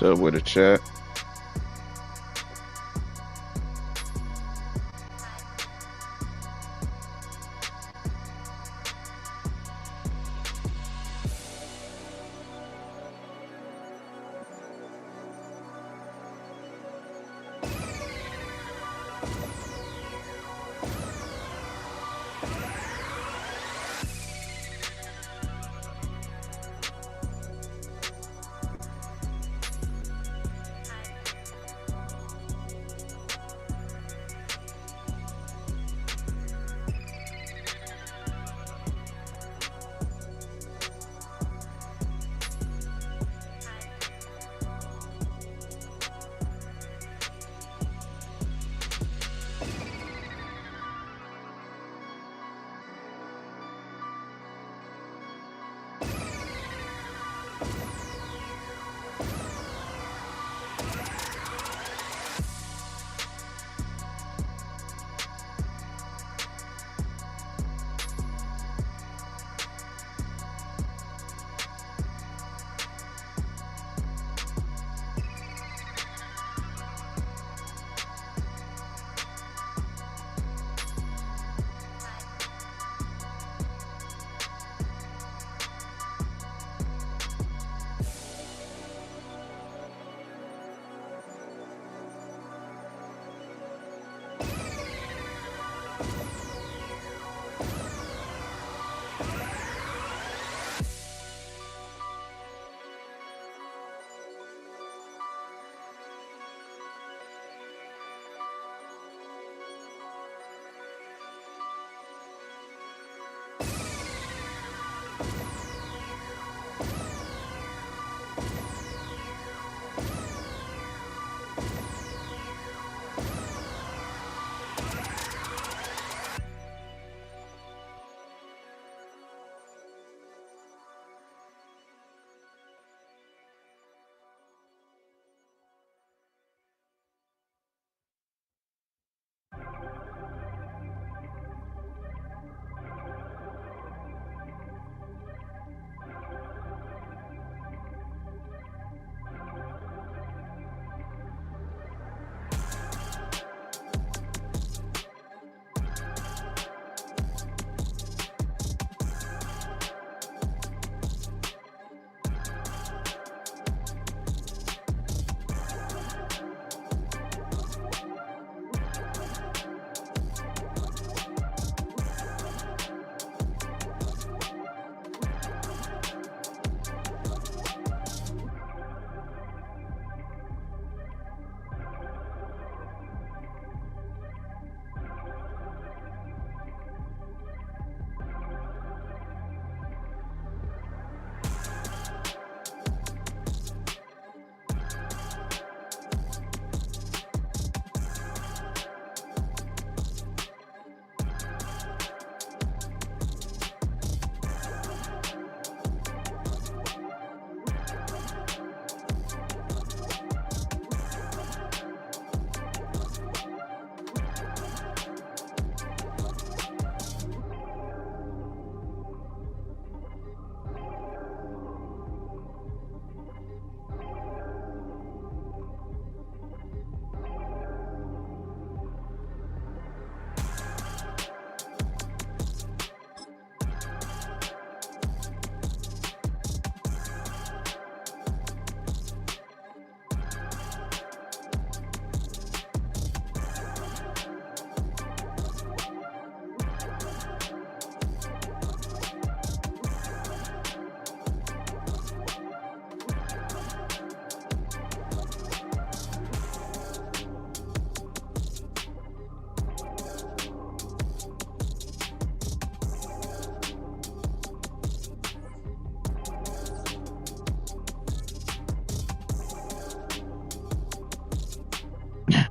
What's up with the chat?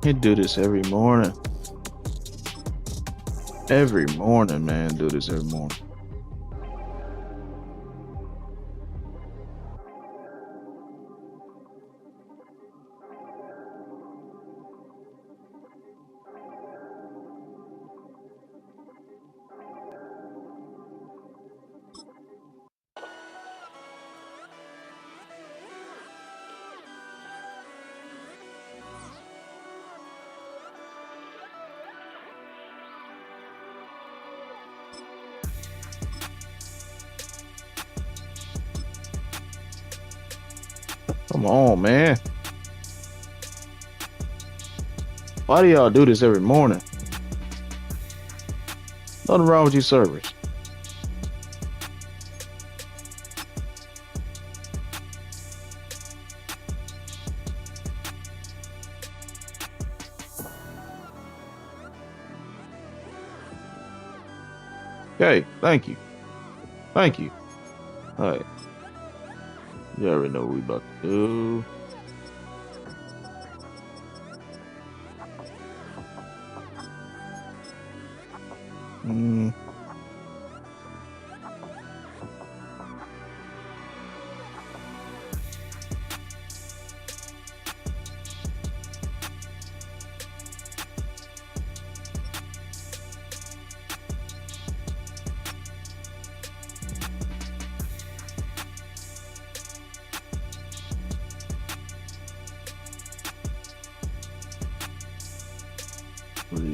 He do this every morning. Every morning, man. Do this every morning. Come on, man. Why do y'all do this every morning? Nothing wrong with you servers. Okay, thank you. Thank you. All right. You already know what we about to do.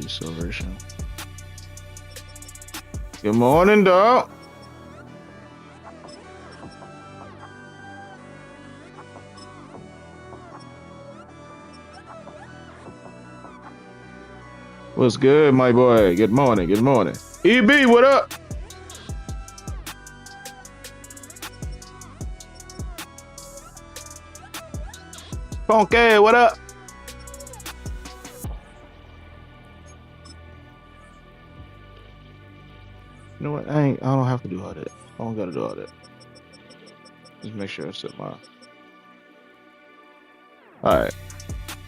Acceleration. Good morning, dog. What's good, my boy? Good morning. Good morning. EB, what up? Funky, what up? You know what? I don't have to do all that. I don't gotta do all that. Just make sure I set my. Alright.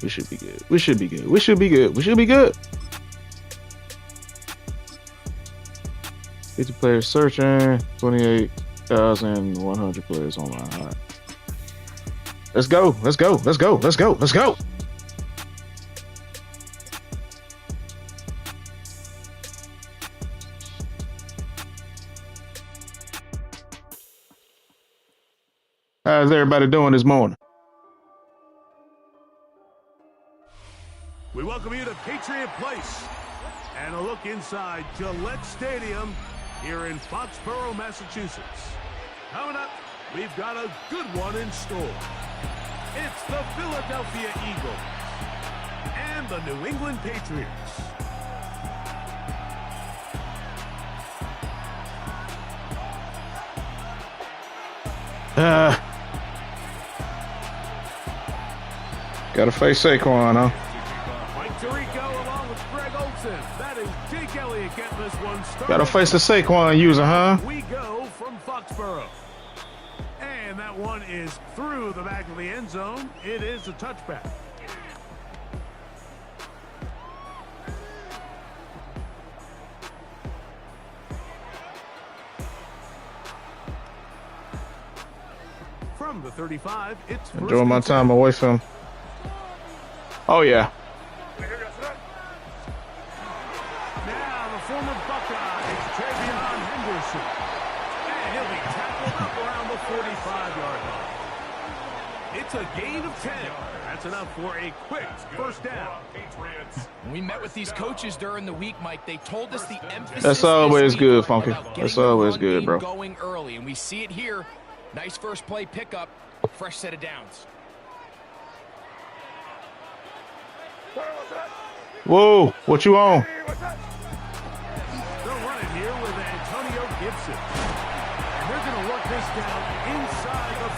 We should be good. We should be good. We should be good. We should be good. 50 players searching. 28,100 players online. Alright. Let's go. Let's go. Let's go. Let's go. Let's go. How's everybody doing this morning? We welcome you to Patriot Place and a look inside Gillette Stadium here in Foxborough, Massachusetts. Coming up, we've got a good one in store. It's the Philadelphia Eagles and the New England Patriots. Gotta face Saquon, huh? Mike Tirico along with Greg Olsen. That is Jake Elliott getting this one started. Gotta face the Saquon user, huh? We go from Foxborough. And that one is through the back of the end zone. It is a touchback. From the 35, it's enjoying my time away from. Oh yeah. Now the former Buckeye is Travion Henderson. And he'll be tackled up around the 45-yard line. It's a gain of 10. That's enough for a quick first down. When we met with these coaches during the week, Mike, they told us the emphasis. That's always good, Funky. That's always good, bro. Going early, and we see it here. Nice first play pickup, fresh set of downs. Whoa, what you on? They're running here with Antonio Gibson. And they're going to work this down inside the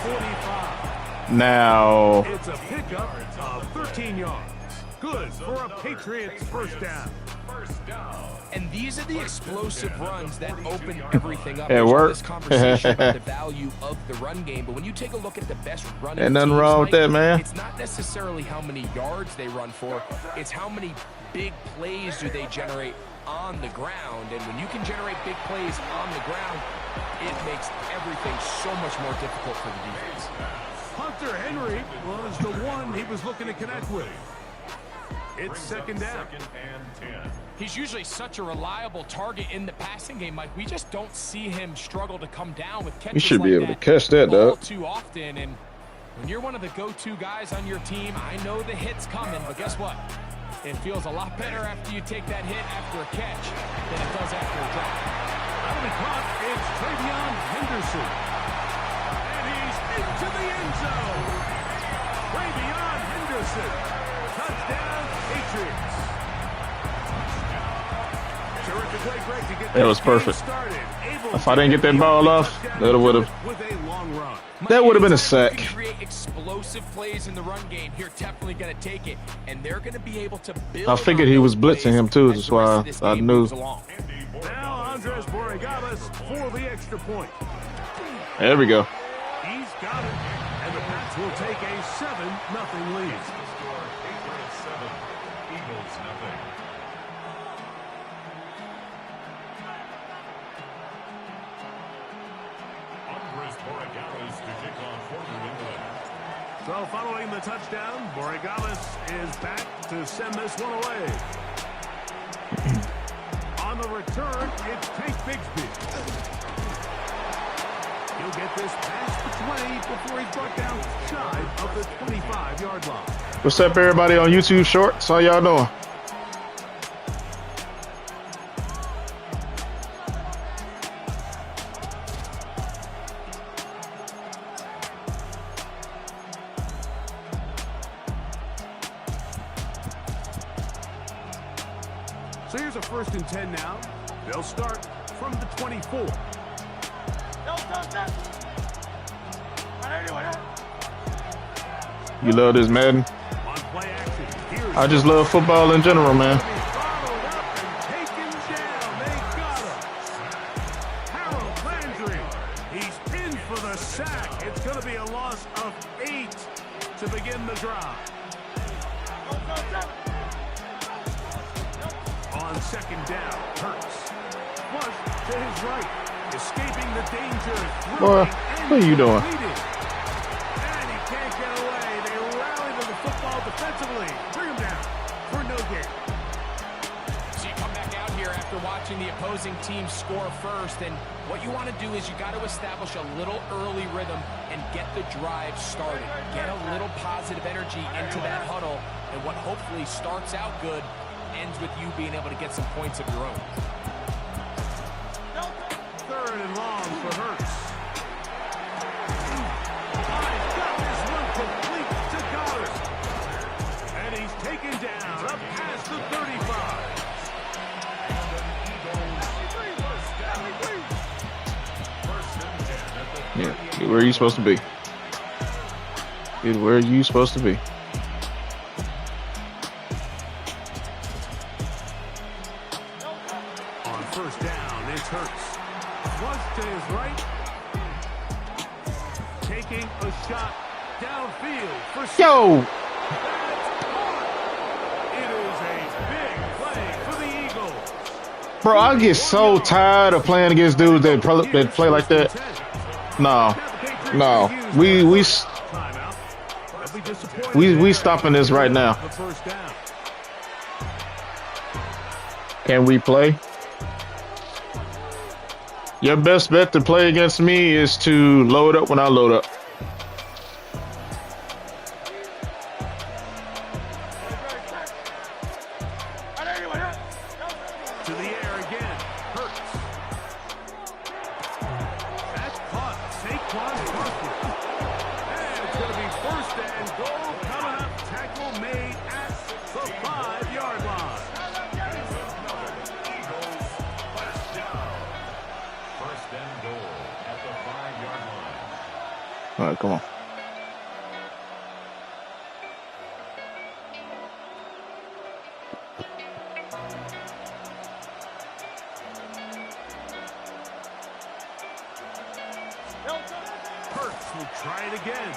45. Now. It's a pickup of 13 yards. Good for a Patriots first down. And these are the explosive runs that open everything up. It There's all worked. this conversation about the value of the run game, but when you take a look at the best running Ain't nothing teams, wrong with that, man. it's not necessarily how many yards they run for, it's how many big plays do they generate on the ground. And when you can generate big plays on the ground, it makes everything so much more difficult for the defense. Hunter Henry was the one he was looking to connect with. It's second down. He's usually such a reliable target in the passing game, Mike. We just don't see him struggle to come down with catches. You should be like able to catch that, all dog. too often. And when you're one of the go-to guys on your team, I know the hit's coming, but guess what? It feels a lot better after you take that hit after a catch than it does after a drop. Out of the clock, it's Travion Henderson. And he's into the end zone. Travion Henderson. Touchdown, Patriots. Terrific way, Greg, to get That was perfect. started. If I didn't get that ball off, that would have. With a long run. That would have been a Anytime you sack. can create explosive plays in the run game, you're definitely going to take it, and they're going to be able to build. I figured on he was those blitzing plays him too. as That's the rest why of this I game knew. moves along. Now Andres Borregales for the extra point. There we go. He's got it. And the Pats will take a 7-0 lead. So following the touchdown, Borregales is back to send this one away. On the return, it's Tank Bigsby. He'll get this past the 20 before he's brought down shy of the 25-yard line. What's up, everybody on YouTube Shorts? How y'all doing? So here's a 1st and 10 now. They'll start from the 24. You love this Madden? On play action, here's I just love football in general, man. followed up and taken down. They got him. Harold Landry. He's pinned for the sack. It's going to be a loss of 8 to begin the drive. On 2nd down, Hurts. Flush to his right. Escaping the danger. Boy, what are you doing? And he can't get away. They rally to the football defensively. Bring him down for no gain. So you come back out here after watching the opposing team score first, and what you want to do is you got to establish a little early rhythm and get the drive started. Get a little positive energy into that huddle, and what hopefully starts out good ends with you being able to get some points of your own. 3rd and long for Hurts. He's got this one complete to Goddard. And he's taken down up past the 35. Yeah, get where you supposed to be. Get where you supposed to be. On 1st down, it's Hurts. Once to his right. Taking a shot downfield for Yo! It is a big play for the Eagles. Bro, I get so tired of playing against dudes that play like that. No. No. We stopping this right now. Can we play? Your best bet to play against me is to load up when I load up. To the air again. Hurts. That's caught. Saquon Barkley. And it's going to be 1st and goal coming up. Tackle made at the 5-yard line. All right, come on. Hurts will try it again.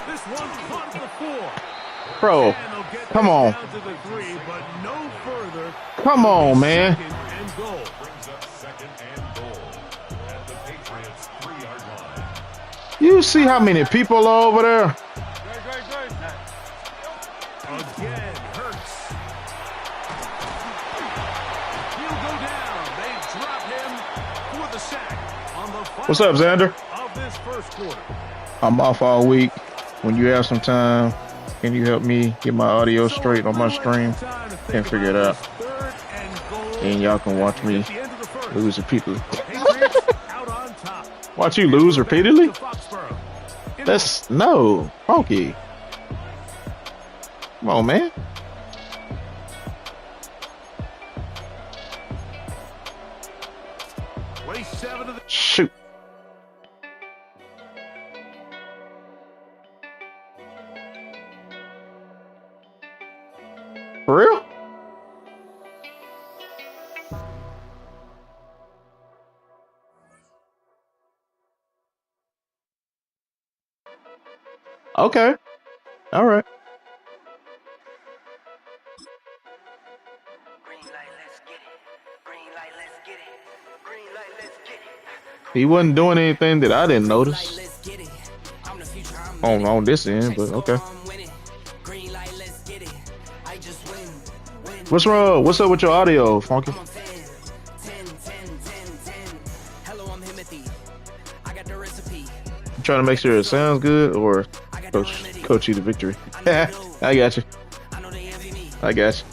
This one caught at the 4. Bro, come on. Down to the 3, but no further. Come on, man. Second and goal. Brings up second and goal at the Patriots 3-yard line. You see how many people are over there? Again, Hurts. He'll go down. They drop him for the sack on the final What's up, Xander? of this first quarter. I'm off all week. When you have some time, can you help me get my audio straight on my stream? Can't figure it out. And y'all can watch me lose repeatedly. Watch you lose repeatedly? That's no funky. Come on, man. Shoot. For real? Okay. All right. He wasn't doing anything that I didn't notice on this end, but okay. What's wrong? What's up with your audio, Funky? You trying to make sure it sounds good, or coach you to victory? I got you. I got you.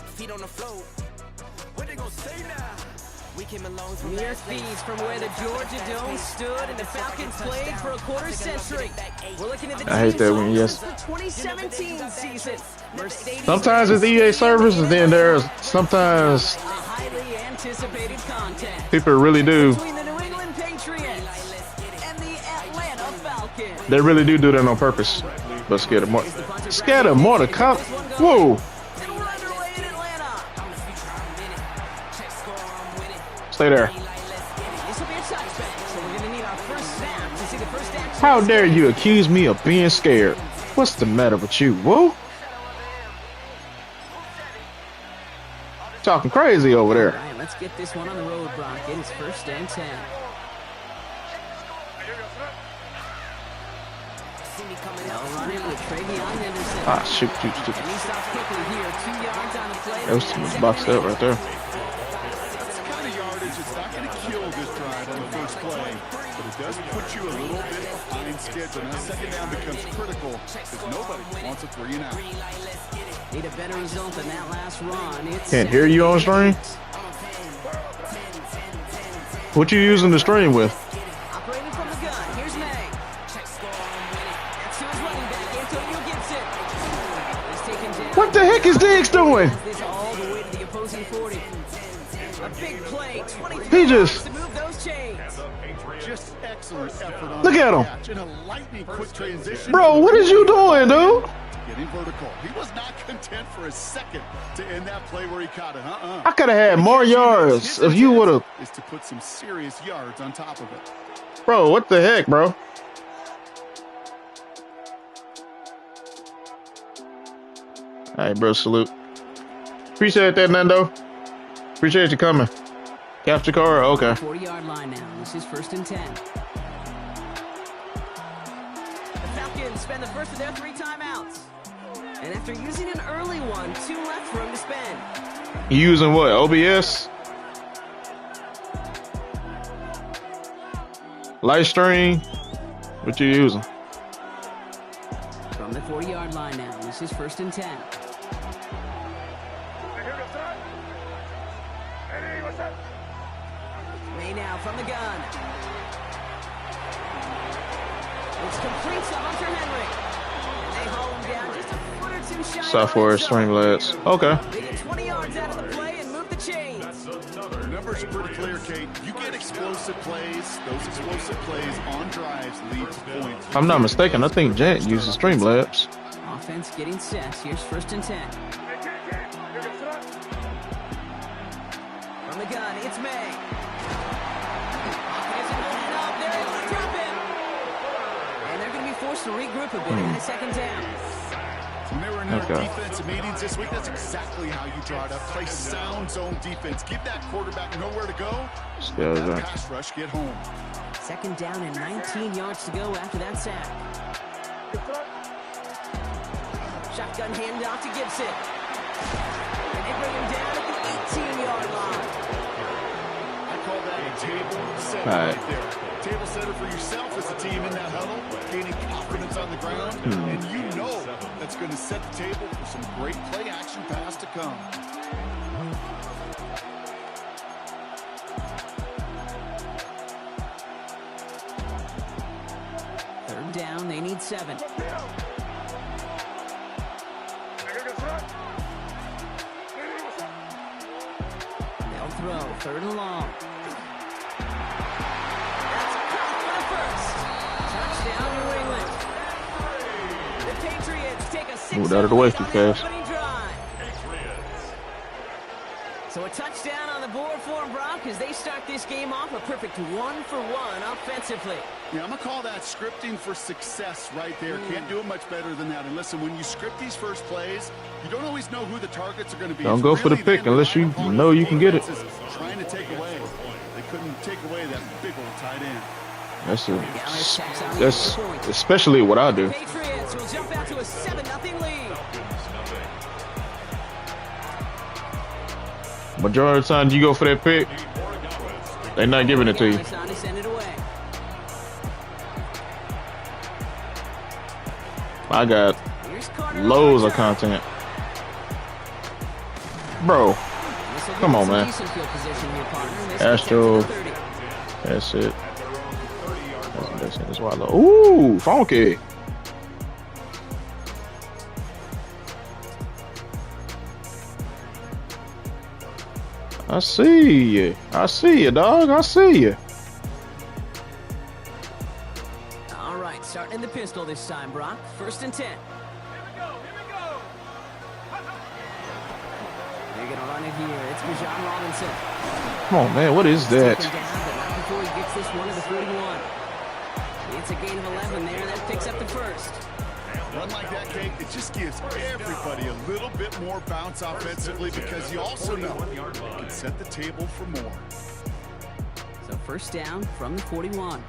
Mere thieves from where the Georgia Dome stood and the Falcons played for a quarter century. We're looking at the I hate that when yes. the 2017 season. Sometimes it's EA servers, and then there's sometimes A highly anticipated contest people really do. between the New England Patriots and the Atlanta Falcons. They really do that on purpose. But scared of more. Scared of more to come. Whoa. And we're underway in Atlanta. Stay there. This will be a touchback, so we're going to need our first snap to see the first action. How dare you accuse me of being scared? What's the matter with you? Whoa. Talking crazy over there. All right, let's get this one on the road, Brock. It is 1st and 10. They'll run it with Travion Henderson. Ah, shoot. And he stops quickly here. 2 yards on the play. That was too much boxed up right there. That's the kind of yardage that's not going to kill this drive on the first play, but it does put you a little bit behind schedule. Now, second down becomes critical because nobody wants a 3 and out. Need a better result than that last run. It's Can't hear you on stream. What you using the stream with? operating from the gun. Here's May. That's to his running back, Antonio Gibson. He's taken down. What the heck is Diggs doing? This all the way to the opposing 40. A big play. 23 He yards just- to move those chains. Just excellent effort on Look the at him. catch and a lightning quick transition. Bro, what is you doing, dude? Getting vertical. He was not content for a second to end that play where he caught it. I could have had more yards if you would have. Is to put some serious yards on top of it. Bro, what the heck, bro? All right, bro, salute. Appreciate that, Nando. Appreciate you coming. Capture car? Okay. 40-yard line now. This is 1st and 10. The Falcons spend the first of their 3 timeouts. And after using an early one, 2 left for him to spend. You using what? OBS? Live stream? What you using? From the 40-yard line now. This is 1st and 10. May now from the gun. It's complete to Hunter Henry. And they haul him down just a foot or 2 shy. Software Streamlabs. Okay. They get 20 yards out of the play and move the chains. The numbers are pretty clear, Kate. You get explosive plays. Those explosive plays on drives lead to points. If I'm not mistaken, I think Jant uses Streamlabs. Offense getting set. Here's 1st and 10. From the gun, it's May. Offense is moving up. to regroup a bit in a second down. When they were in their defensive meetings this week, that's exactly how you draw it up. Play sound zone defense. Give that quarterback nowhere to go. Let that pass rush get home. Second down and 19 yards to go after that sack. Shotgun handoff to Gibson. And they bring him down at the 18-yard line. I call that a table setter right there. Table setter for yourself as a team in that huddle, gaining confidence on the ground, and you know that's going to set the table for some great play action pass to come. Third down, they need 7. They'll throw, third and long. That's caught for the first. Touchdown, New England. The Patriots take a 6-0 out of the way too fast. opening drive. So a touchdown on the board for them, Brock, as they start this game off a perfect 1-for-1 offensively. Yeah, I'm going to call that scripting for success right there. Can't do it much better than that. And listen, when you script these first plays, you don't always know who the targets are going to be. Don't go for the pick unless you know you can get it. Trying to take away. They couldn't take away that big old tight end. That's especially what I do. Patriots will jump out to a 7-0 lead. Majority of the time you go for that pick, they're not giving it to you. I got loads of content. Bro, come on, man. Astro, that's it. That's why I love. Ooh, funky. I see you. I see you, dog. I see you. All right, starting in the pistol this time, Brock. 1st and 10. Here we go. They're going to run it here. It's Bijan Robinson. Come on, man. What is that? Down, but not before he gets this one to the 41. It's a gain of 11 there. That picks up the first. Run like that, Cake, it just gives everybody a little bit more bounce offensively because you also know you can set the table for more. So 1st down from the 41.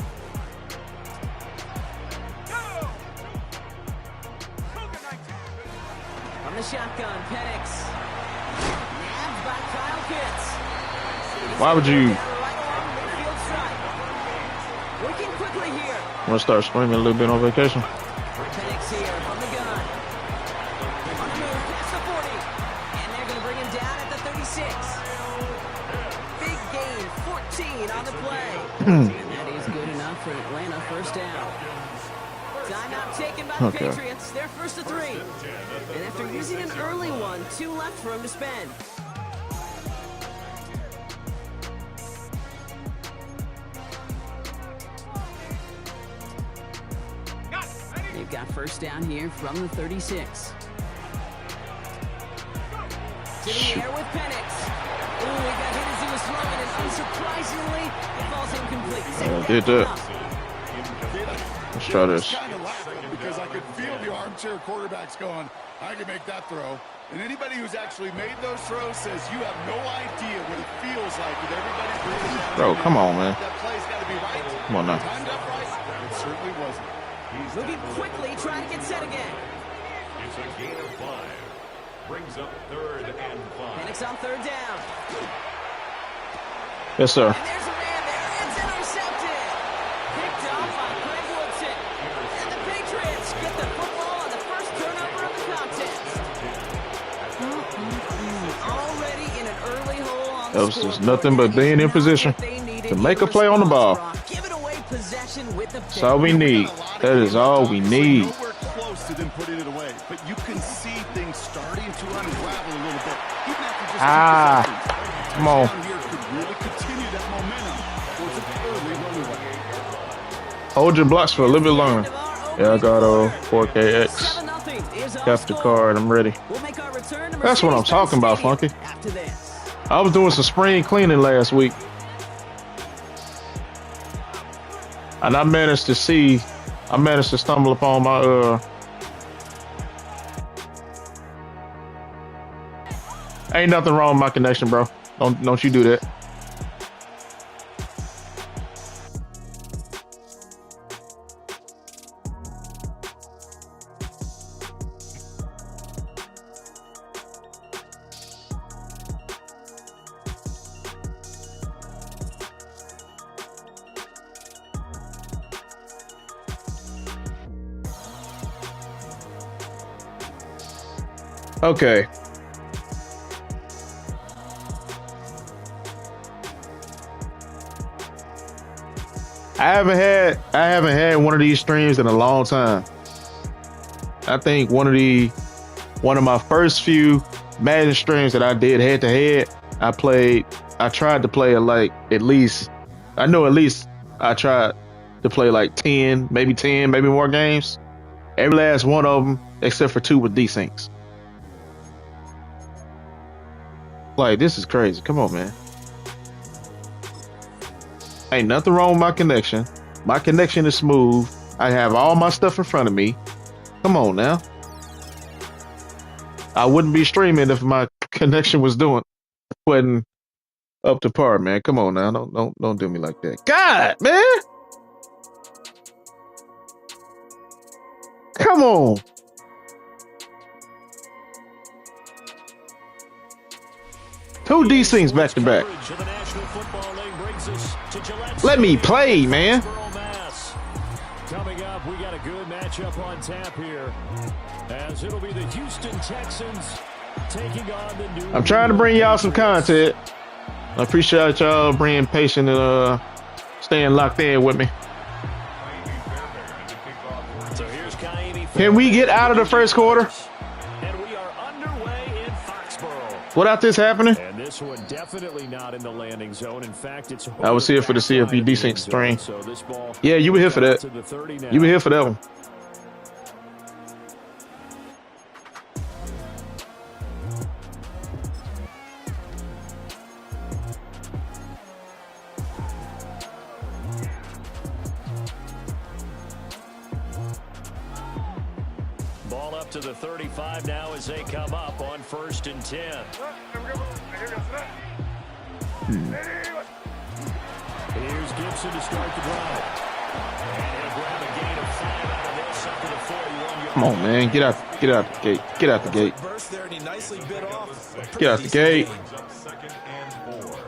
From the shotgun, Penix. Nabbed by Kyle Pitts. Why would you? Working quickly here. I'm gonna start screaming a little bit on vacation. Penix here from the gun. On the move past the 40. And they're going to bring him down at the 36. Big gain, 14 on the play. And that is good enough for Atlanta. 1st down. Timeout taken by the Patriots. They're 1st to 3. And after using an early one, 2 left for him to spend. They've got 1st down here from the 36. To the air with Penix. Ooh, he got hit as he was throwing, and unsurprisingly, it falls incomplete. Did that. Let's try this. Kind of laughing because I could feel the armchair quarterbacks going, I can make that throw. And anybody who's actually made those throws says you have no idea what it feels like with everybody breathing down. Bro, come on, man. That play's got to be right. Come on now. Timed up right. It certainly wasn't. Moving quickly, trying to get set again. It's a gain of 5. Brings up 3rd and 5. Penix on 3rd down. Yes, sir. And there's a man there. It's intercepted. Picked off by Greg Woodson. And the Patriots get the football on the first turnover of the contest. Already in an early hole on the That was just nothing but being in position to make a play on the ball. That's all we need. That is all we need. Nowhere close to them putting it away, but you can see things starting to unravel a little bit. Even after just 2 possessions. Come on. Down here could really continue that momentum towards an early runaway. Hold your blocks for a little bit longer. Elgato 4KX. Capture card. I'm ready. That's what I'm talking about, Funky. I was doing some spring cleaning last week. And I managed to see I managed to stumble upon my ain't nothing wrong with my connection, bro. Don't you do that. Okay. I haven't had one of these streams in a long time. I think one of my first few Madden streams that I did head to head, I tried to play at least I tried to play like 10 maybe more games. Every last one of them except for 2 with desyncs. Like, this is crazy. Come on, man. Ain't nothing wrong with my connection. My connection is smooth. I have all my stuff in front of me. Come on now. I wouldn't be streaming if my connection wasn't up to par, man. Come on now. Don't do me like that. God, man. Come on. Two desyncs back to back. Let me play, man. Coming up, we got a good matchup on tap here, as it'll be the Houston Texans taking on the New. I'm trying to bring y'all some content. I appreciate y'all being patient and staying locked in with me. So here's Can we get out of the first quarter and we are underway in Foxborough. without this happening? And this one definitely not in the landing zone. In fact, it's I was here for the CFB desync stream. So this ball, yeah, you were here for that. You were here for that one. Ball up to the 35 now as they come up on 1st and 10. Here's Gibson to start the drive. And he'll grab a gain of 5 out of this up to the 41-yard. Come on, man. Get out the gate. Get out the gate. Get out the gate. Second and 4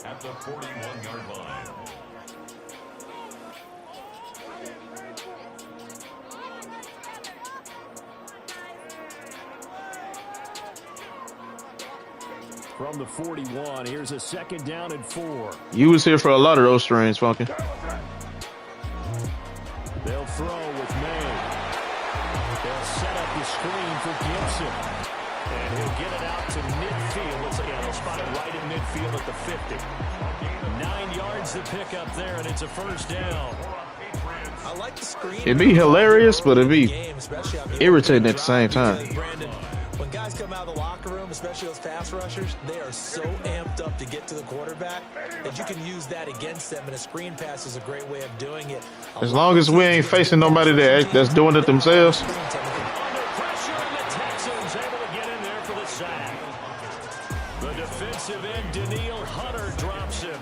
at the 41-yard line. From the 41, here's a 2nd down and 4. You was here for a lot of those streams, Funky. They'll throw with May. They'll set up the screen for Gibson. And he'll get it out to midfield. They'll spot it right in midfield at the 50. 9 yards to pick up there, and it's a 1st down. I like the screen. It'd be hilarious, but it'd be irritating at the same time. When guys come out of the locker room, especially those pass rushers, they are so amped up to get to the quarterback that you can use that against them, and a screen pass is a great way of doing it. As long as we ain't facing nobody that's doing it themselves. Under pressure, and the Texans able to get in there for the sack. The defensive end, Daniil Hunter, drops him.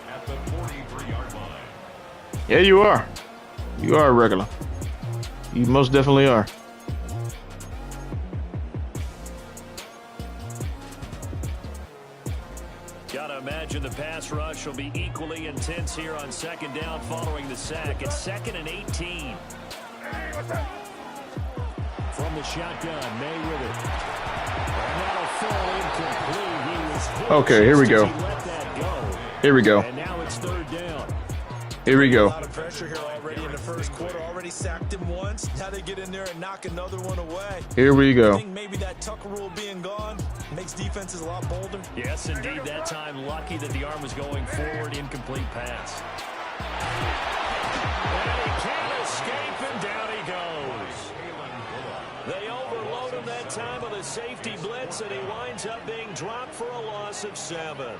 At the 43-yard line. Yeah, you are. You are a regular. You most definitely are. Gotta imagine the pass rush will be equally intense here on 2nd down following the sack. It's 2nd and 18. From the shotgun, May with it. And that'll fall incomplete. He was hit. Okay, here we go. He let that go. Here we go. And now it's 3rd down. Here we go. A lot of pressure here already in the first quarter. Already sacked him once. Now they get in there and knock another one away. Here we I go. think maybe that Tucker rule being gone makes defenses a lot bolder. Yes, indeed. That time, lucky that the arm was going forward. Incomplete pass. And he can't escape, and down he goes. They overload him that time with a safety blitz, and he winds up being dropped for a loss of 7.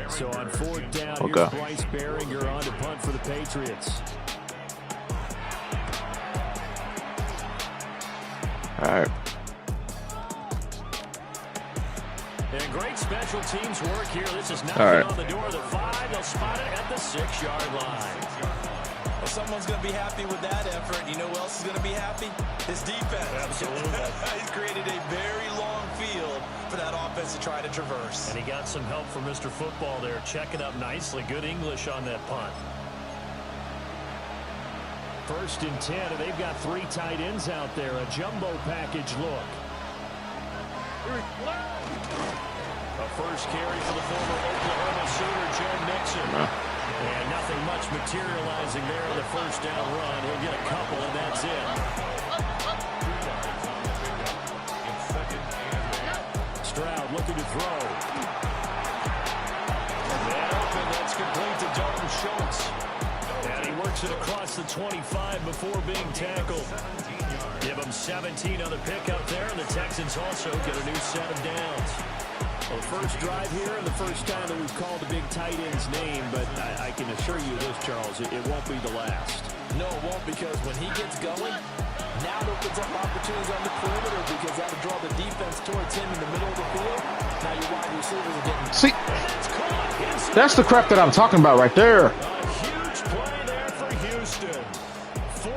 So on 4th down, Okay. here's Bryce Behringer on to punt for the Patriots. All right. And great special teams work here. This is knocking All right. on the door of the 5. They'll spot it at the 6-yard line. Well, someone's going to be happy with that effort. You know who else is going to be happy? His defense. Absolutely. He's created a very long field for that offense to try to traverse. And he got some help from Mr. Football there, checking up nicely. Good English on that punt. 1st and 10, and they've got 3 tight ends out there. A jumbo package look. A first carry for the former Oklahoma Sooner, Joe Mixon. And nothing much materializing there in the 1st down run. He'll get a couple, and that's it. Stroud looking to throw. And open, that's complete to Dalton Schultz. And he works it across the 25 before being tackled. Give him 17 on the pickup there, and the Texans also get a new set of downs. Well, first drive here and the first time that we've called the big tight end's name, but I can assure you this, Charles, it won't be the last. No, it won't, because when he gets going, now it opens up opportunities on the perimeter, because that'll draw the defense towards him in the middle of the field. Now your wide receivers are getting... See, that's the crap that I'm talking about right there. A huge play there for Houston.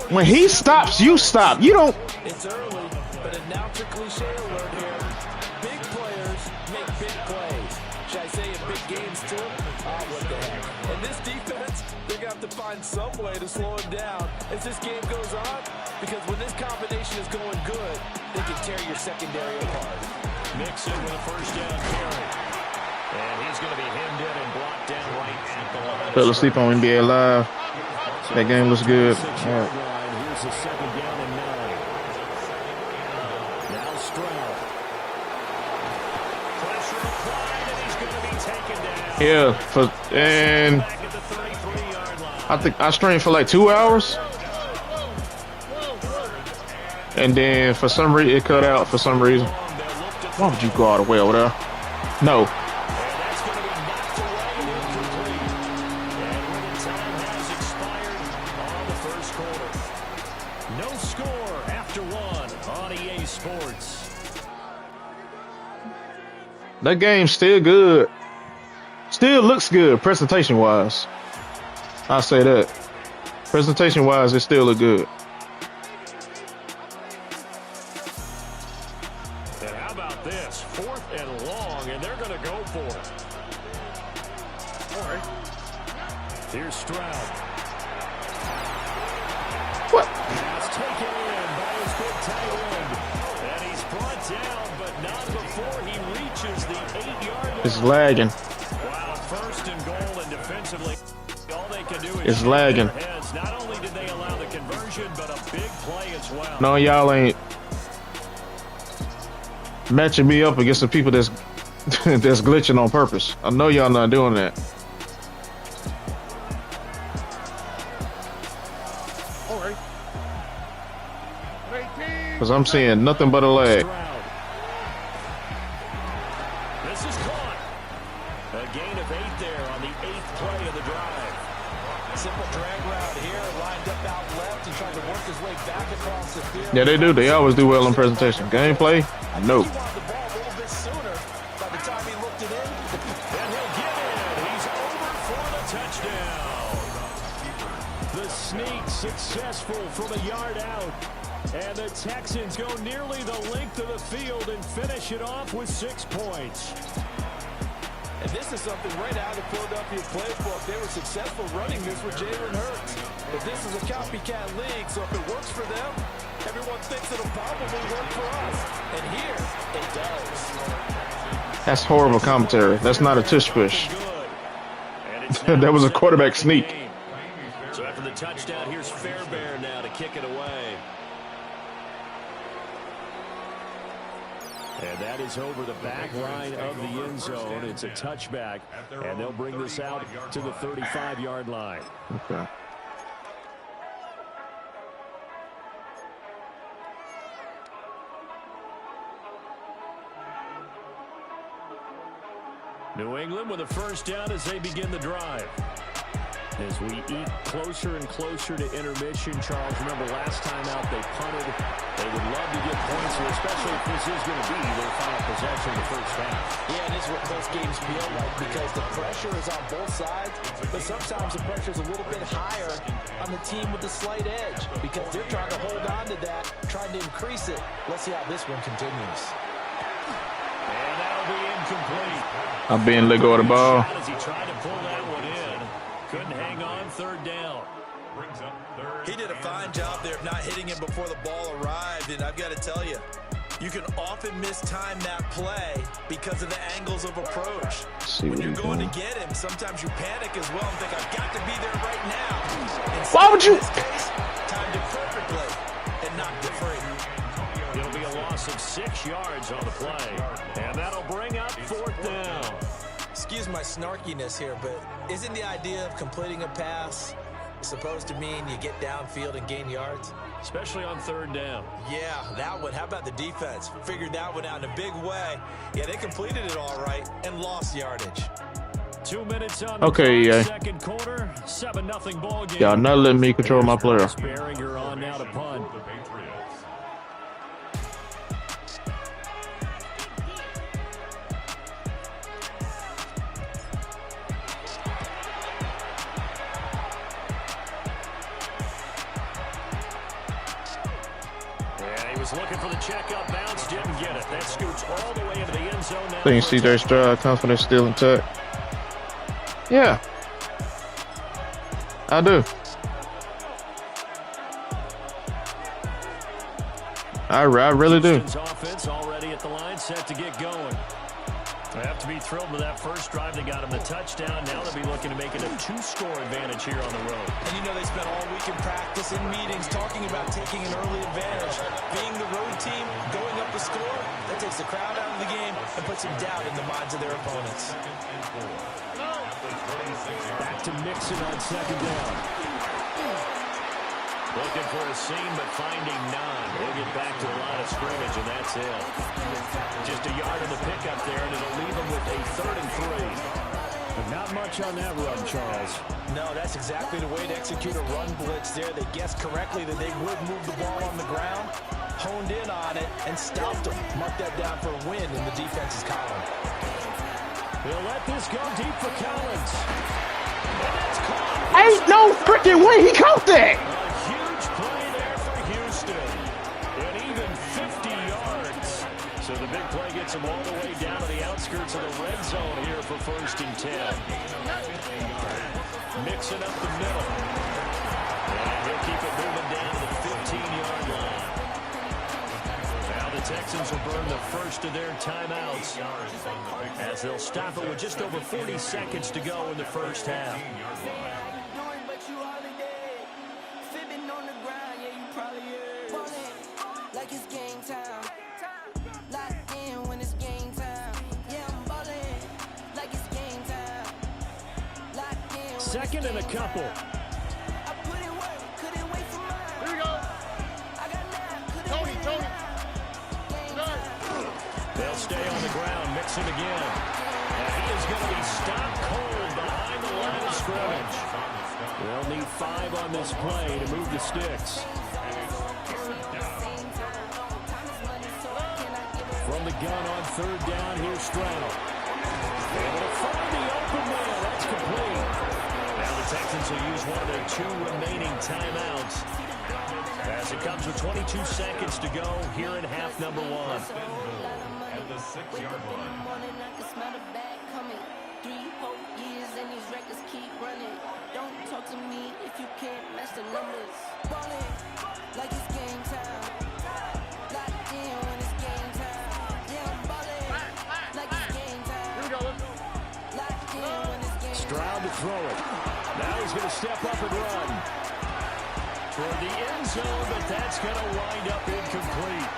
When he stops, you stop. You don't. It's early, but announce a cliche alert here. Big players make big plays. Should I say in big games too? Oh, what the heck. And this defense, they're going to have to find some way to slow him down as this game goes on, because when this combination is going good, they can tear your secondary apart. Mixon with a first down carry. And he's going to be hemmed in and blocked down right at the line. Fell asleep on NBA Live. That game looks good. All right. Here's a 2nd down and 9. Now Stroud. Pressure applied, and he's going to be taken down. Yeah, and Back at the 33-yard line. I think I streamed for like 2 hours, and then for some reason it cut out. For some reason, why would you go all the way over there? No. That's going to be knocked away and incomplete. And when the time has expired on the first quarter. No score after 1 on EA Sports. That game's still good. Still looks good presentation-wise. I'll say that. Presentation-wise, it still look good. And how about this? 4th and long, and they're going to go for it. All right. Here's Stroud. What? Pass taken in by his big tight end. And he's brought down, but not before he reaches the 8-yard line. It's lagging. Wow, 1st and goal, and defensively, all they can do is It's shake lagging. their heads. Not only did they allow the conversion, but a big play as well. No, y'all ain't matching me up against the people that's that's glitching on purpose. I know y'all not doing that. Because I'm seeing nothing but a lag. Stroud. This is caught. A gain of 8 there on the 8th play of the drive. Simple drag route here, lined up out left and trying to work his way back across the field. Yeah, they do. They always do well in presentation. Gameplay, no. He wanted the ball a little bit sooner by the time he looked it in. And he'll get it. He's over for the touchdown. The sneak successful from a yard out. And the Texans go nearly the length of the field and finish it off with 6 points. And this is something right out of the Philadelphia playbook. They were successful running this with Jalen Hurts. But this is a copycat league, so if it works for them, everyone thinks it'll probably work for us. And here, it does. That's horrible commentary. That's not a tush push. That was a quarterback sneak. So after the touchdown, here's Fairbairn now to kick it away. And that is over the back line of the end zone. It's a touchback, and they'll bring this out to the 35-yard line. Okay. New England with a first down as they begin the drive. As we eat closer and closer to intermission, Charles, remember last time out they punted. They would love to get points here, especially if this is going to be their final possession of the first half. Yeah, and this is what close games feel like because the pressure is on both sides, but sometimes the pressure is a little bit higher on the team with the slight edge because they're trying to hold on to that, trying to increase it. Let's see how this one continues. And that'll be incomplete. I'm being let go of the ball. As he tried to pull that one in. Couldn't hang on, third down. He did a fine job there of not hitting him before the ball arrived, and I've got to tell you, you can often mistime that play because of the angles of approach. When you're going to get him, sometimes you panic as well and think, I've got to be there right now. And why would you? In this case, timed it perfectly and knocked it free. It'll be a loss of 6 yards on the play, and that'll bring up fourth down. Excuse my snarkiness here, but isn't the idea of completing a pass supposed to mean you get downfield and gain yards? Especially on third down. Yeah, that one. How about the defense? Figured that one out in a big way. Yeah, they completed it all right and lost yardage. 2 minutes on the second quarter, 7-0 ball game. Y'all not letting me control my player. Behringer on now to punt. Looking for the checkup bounce, didn't get it. That scoots all the way into the end zone. I think CJ Stroud confidence still intact. Yeah, I do. I really do. Offense already at the line, set to get going. They have to be thrilled with that first drive. They got him the touchdown. Now they'll be looking to make it a 2-score advantage here on the road. And you know they spent all week in practice and meetings talking about taking an early advantage. Being the road team, going up a score, that takes the crowd out of the game and puts some doubt in the minds of their opponents. Back to Mixon on second down. Looking for a seam, but finding none. They'll get back to the line of scrimmage, and that's it. Just a yard of the pickup there, and it'll leave them with a 3rd and 3. But not much on that run, Charles. No, that's exactly the way to execute a run blitz there. They guessed correctly that they would move the ball on the ground, honed in on it, and stopped them. Mark that down for a win in the defense's column. They'll let this go deep for Collins. And that's caught. Ain't no freaking way he caught that. Play there for Houston. And even 50 yards. So the big play gets them all the way down to the outskirts of the red zone here for 1st and 10. Mixing up the middle. And he'll keep it moving down to the 15-yard line. Now the Texans will burn the first of their timeouts as they'll stop it with just over 40 seconds to go in the first half. Second and a couple. Here we go. Tony. They'll stay on the ground. Mixon again. And he is going to be stopped cold behind the line of scrimmage. They'll need 5 on this play to move the sticks. From the gun on 3rd down, here's Stroud. Able to find the open man. That's complete. Now the Texans will use one of their 2 remaining timeouts as it comes with 22 seconds to go here in half number 1. At the 6-yard line. Don't talk to me if you can't match the numbers. Ballin' like it's game time. Locked in when it's game time. Yeah, I'm ballin' like it's game time. Here we go. Locked in when it's game time. Stroud to throw it. Now he's going to step up and run toward the end zone, but that's going to wind up incomplete.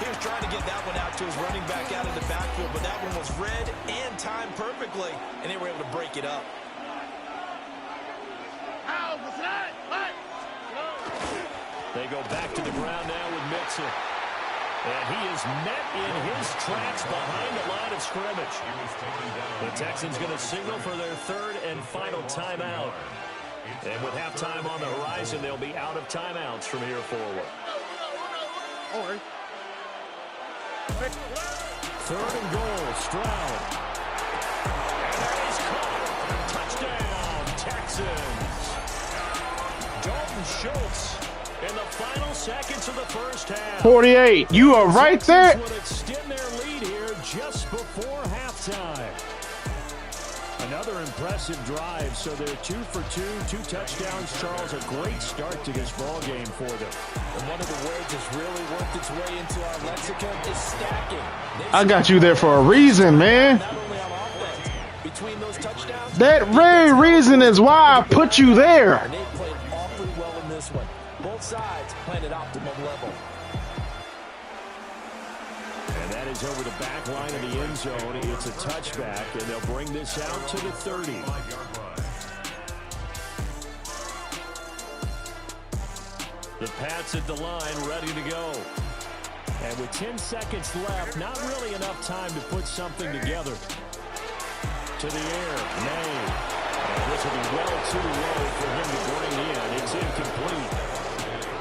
He was trying to get that one out to his running back out of the backfield, but that one was read and timed perfectly, and they were able to break it up. They go back to the ground now with Mixon. And he is met in his tracks behind the line of scrimmage. The Texans going to signal for their third and final timeout. And with halftime on the horizon, they'll be out of timeouts from here forward. Third and goal, Stroud. And that is caught. Touchdown, Texans. Dalton Schultz in the final seconds of the first half. 48. You are right there. Would extend their lead here just before halftime. Another impressive drive, so they're 2 for 2 touchdowns. Charles, a great start to this ball game for them. And one of the words that's really worked its way into our lexicon is stacking. I got you there for a reason, man. Not only on offense, between those touchdowns. That very reason is why I put you there. And they played awfully well in this one. Both sides playing at optimum level. And that is over the back line of the end zone. It's a touchback, and they'll bring this out to the 30. The Pats at the line, ready to go. And with 10 seconds left, not really enough time to put something together. To the air, May. And this will be well too low for him to bring in. It's incomplete.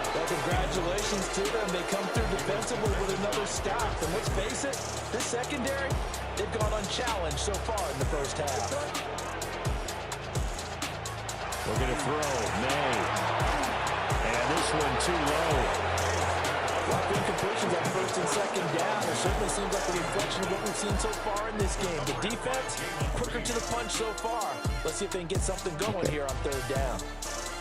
Well, congratulations to them. They come through defensively with another stop. And let's face it, this secondary, they've gone unchallenged so far in the first half. We're going to throw, May. And this one too low. A lot of incompletions on first and second down. It certainly seems like a reflection of what we've seen so far in this game. The defense, quicker to the punch so far. Let's see if they can get something going here on third down.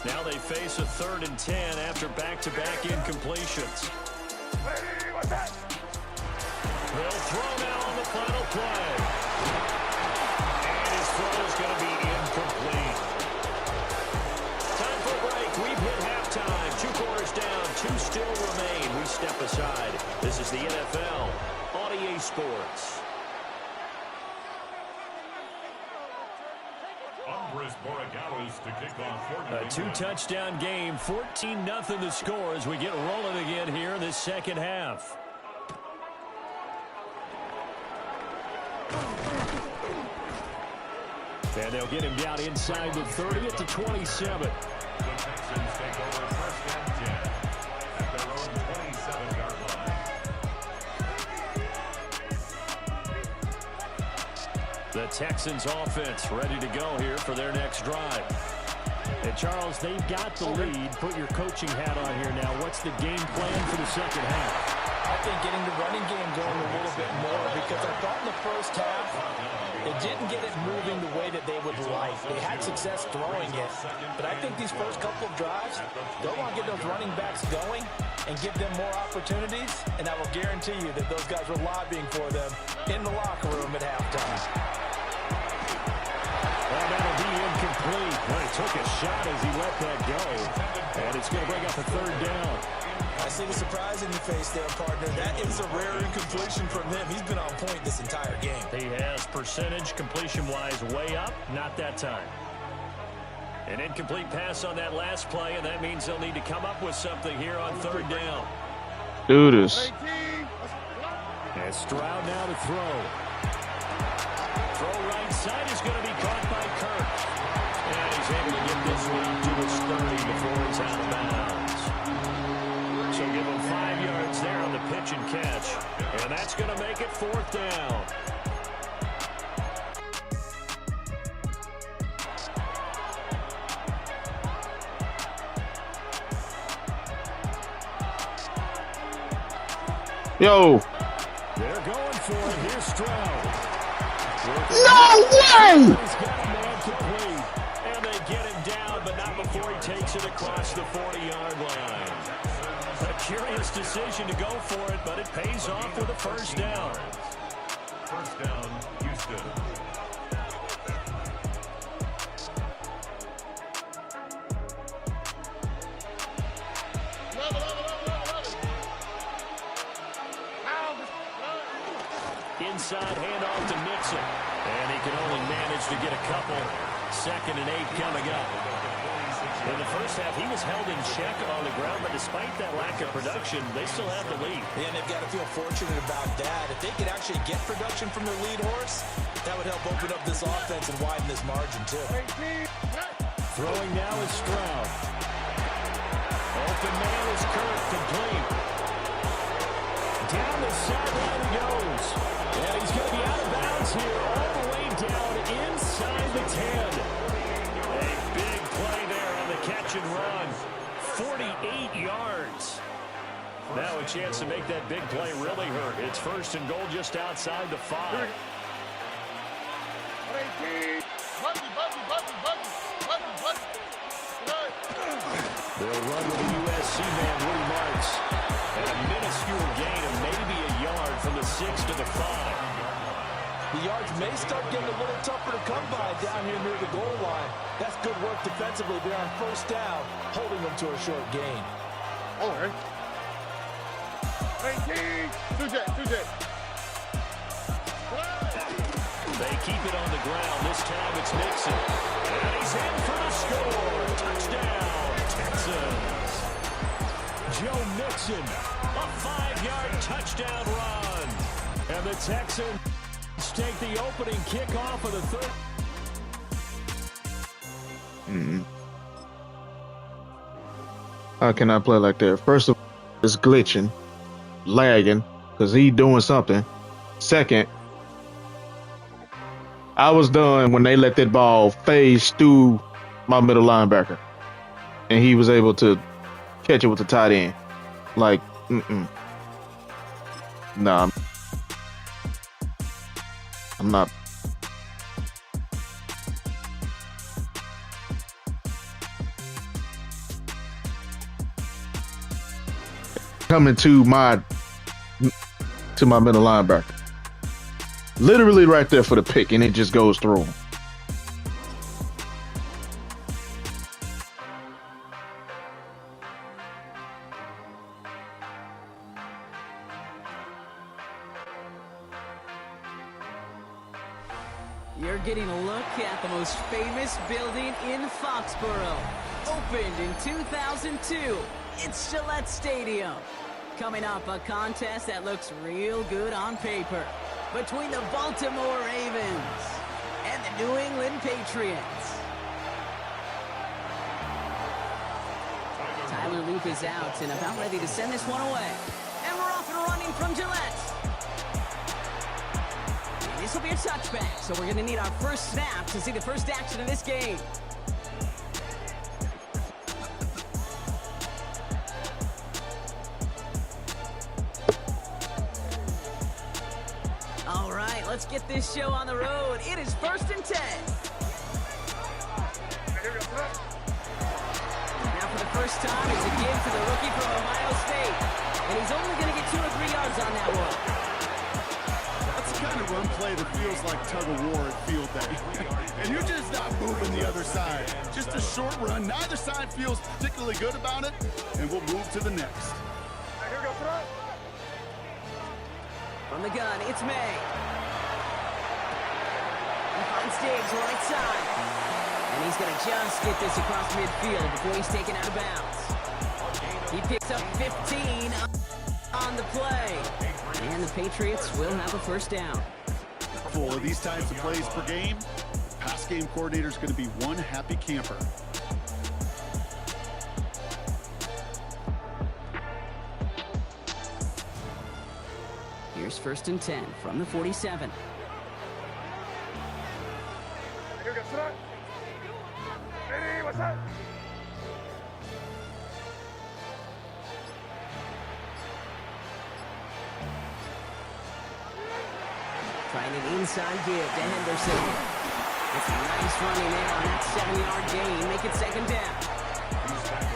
Now they face a 3rd and 10 after back-to-back incompletions. They'll throw now on the final play. And his throw is going to be incomplete. Time for a break. We've hit halftime. 2 quarters down. 2 still remain. We step aside. This is the NFL on EA Sports. A 2-touchdown game, 14-0 the score as we get rolling again here in this second half. And they'll get him down inside the 30 at the 27. The Texans take over 1st and 10 at their own 27-yard line. The Texans offense ready to go here for their next drive. And Charles, they've got the lead. Put your coaching hat on here now. What's the game plan for the second half? I think getting the running game going a little bit more, because I thought in the first half they didn't get it moving the way that they would like. They had success throwing it, but I think these first couple of drives, they'll want to get those running backs going and give them more opportunities, and I will guarantee you that those guys were lobbying for them in the locker room at halftime. Well, that'll be incomplete. Well, he took a shot as he let that go, and it's going to bring up a 3rd down. I see the surprise in your face there, partner. That is a rare incompletion from him. He's been on point this entire game. He has percentage completion-wise way up. Not that time. An incomplete pass on that last play, and that means they'll need to come up with something here on 3rd down. Do this. And Stroud now to throw. Throw right side is going to be caught by Kirk. And he's able to get this one up to his 30 before he's out of bounds. So give him 5 yards there on the pitch and catch. And that's going to make it 4th down. Yo. They're going for it. Here's Stroud. No way! He's got a man complete. And they get him down, but not before he takes it across the 40-yard line. A curious decision to go for it, but it pays off with a 1st down. 1st down, Houston. Inside handoff to Mixon. And he can only manage to get a couple. 2nd and 8 coming up. In the first half, he was held in check on the ground, but despite that lack of production, they still have the lead. And they've got to feel fortunate about that. If they could actually get production from their lead horse, that would help open up this offense and widen this margin, too. Throwing now is Stroud. Open man is Kirk, complete. Down the sideline he goes. And he's going to be out of bounds here, all the way down inside the 10. A big play there on the catch and run. 48 yards. Now a chance to make that big play really hurt. It's 1st and goal just outside the 5. They'll run with the USC man, Woody Marks. And a minuscule gain of maybe a yard from the 6 to the 5. The yards may start getting a little tougher to come by down here near the goal line. That's good work defensively there on 1st down, holding them to a short gain. All right. 2J. They keep it on the ground. This time it's Mixon. And he's in for the score. Touchdown, Texans. Joe Mixon, a 5-yard touchdown run. And the Texans take the opening kickoff of the 3rd. How can I play like that? First of all, it's glitching, lagging, because he doing something. Second, I was done when they let that ball phase through my middle linebacker, and he was able to catch it with the tight end. Like, nah, I'm not. Coming to my middle linebacker. Literally right there for the pick, and it just goes through him. You're getting a look at the most famous building in Foxborough. Opened in 2002. It's Gillette Stadium. Coming up, a contest that looks real good on paper between the Baltimore Ravens and the New England Patriots. Tyler Loop is out and about ready to send this one away. And we're off and running from Gillette. And this will be a touchback, so we're going to need our first snap to see the first action of this game. All right, let's get this show on the road. It is 1st and 10. Now for the first time, it's a give to the rookie from Ohio State. And he's only going to get 2 or 3 yards on that one. That's the kind of run play that feels like tug-of-war at field day. And you're just not moving the other side. Just a short run. Neither side feels particularly good about it. And we'll move to the next. From the gun, it's May. He finds Diggs right side. And he's going to just get this across midfield before he's taken out of bounds. He picks up 15 on the play. And the Patriots will have a first down. For these types of plays per game, pass game coordinator is going to be one happy camper. Here's 1st and 10 from the 47. Trying an inside give to Henderson. It's a nice running there on that 7-yard gain. Make it 2nd down.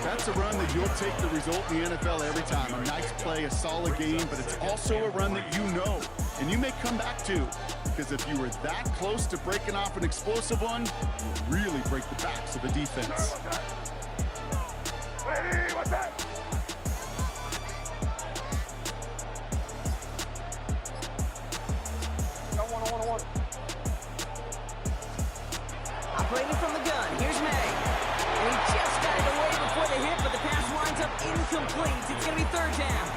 That's a run that you'll take the result in the NFL every time. A nice play, a solid game, but it's also a run that you know, and you may come back to. Because if you were that close to breaking off an explosive one, you really break the backs of the defense. Hey, what's that? Operating from incomplete. It's going to be third down.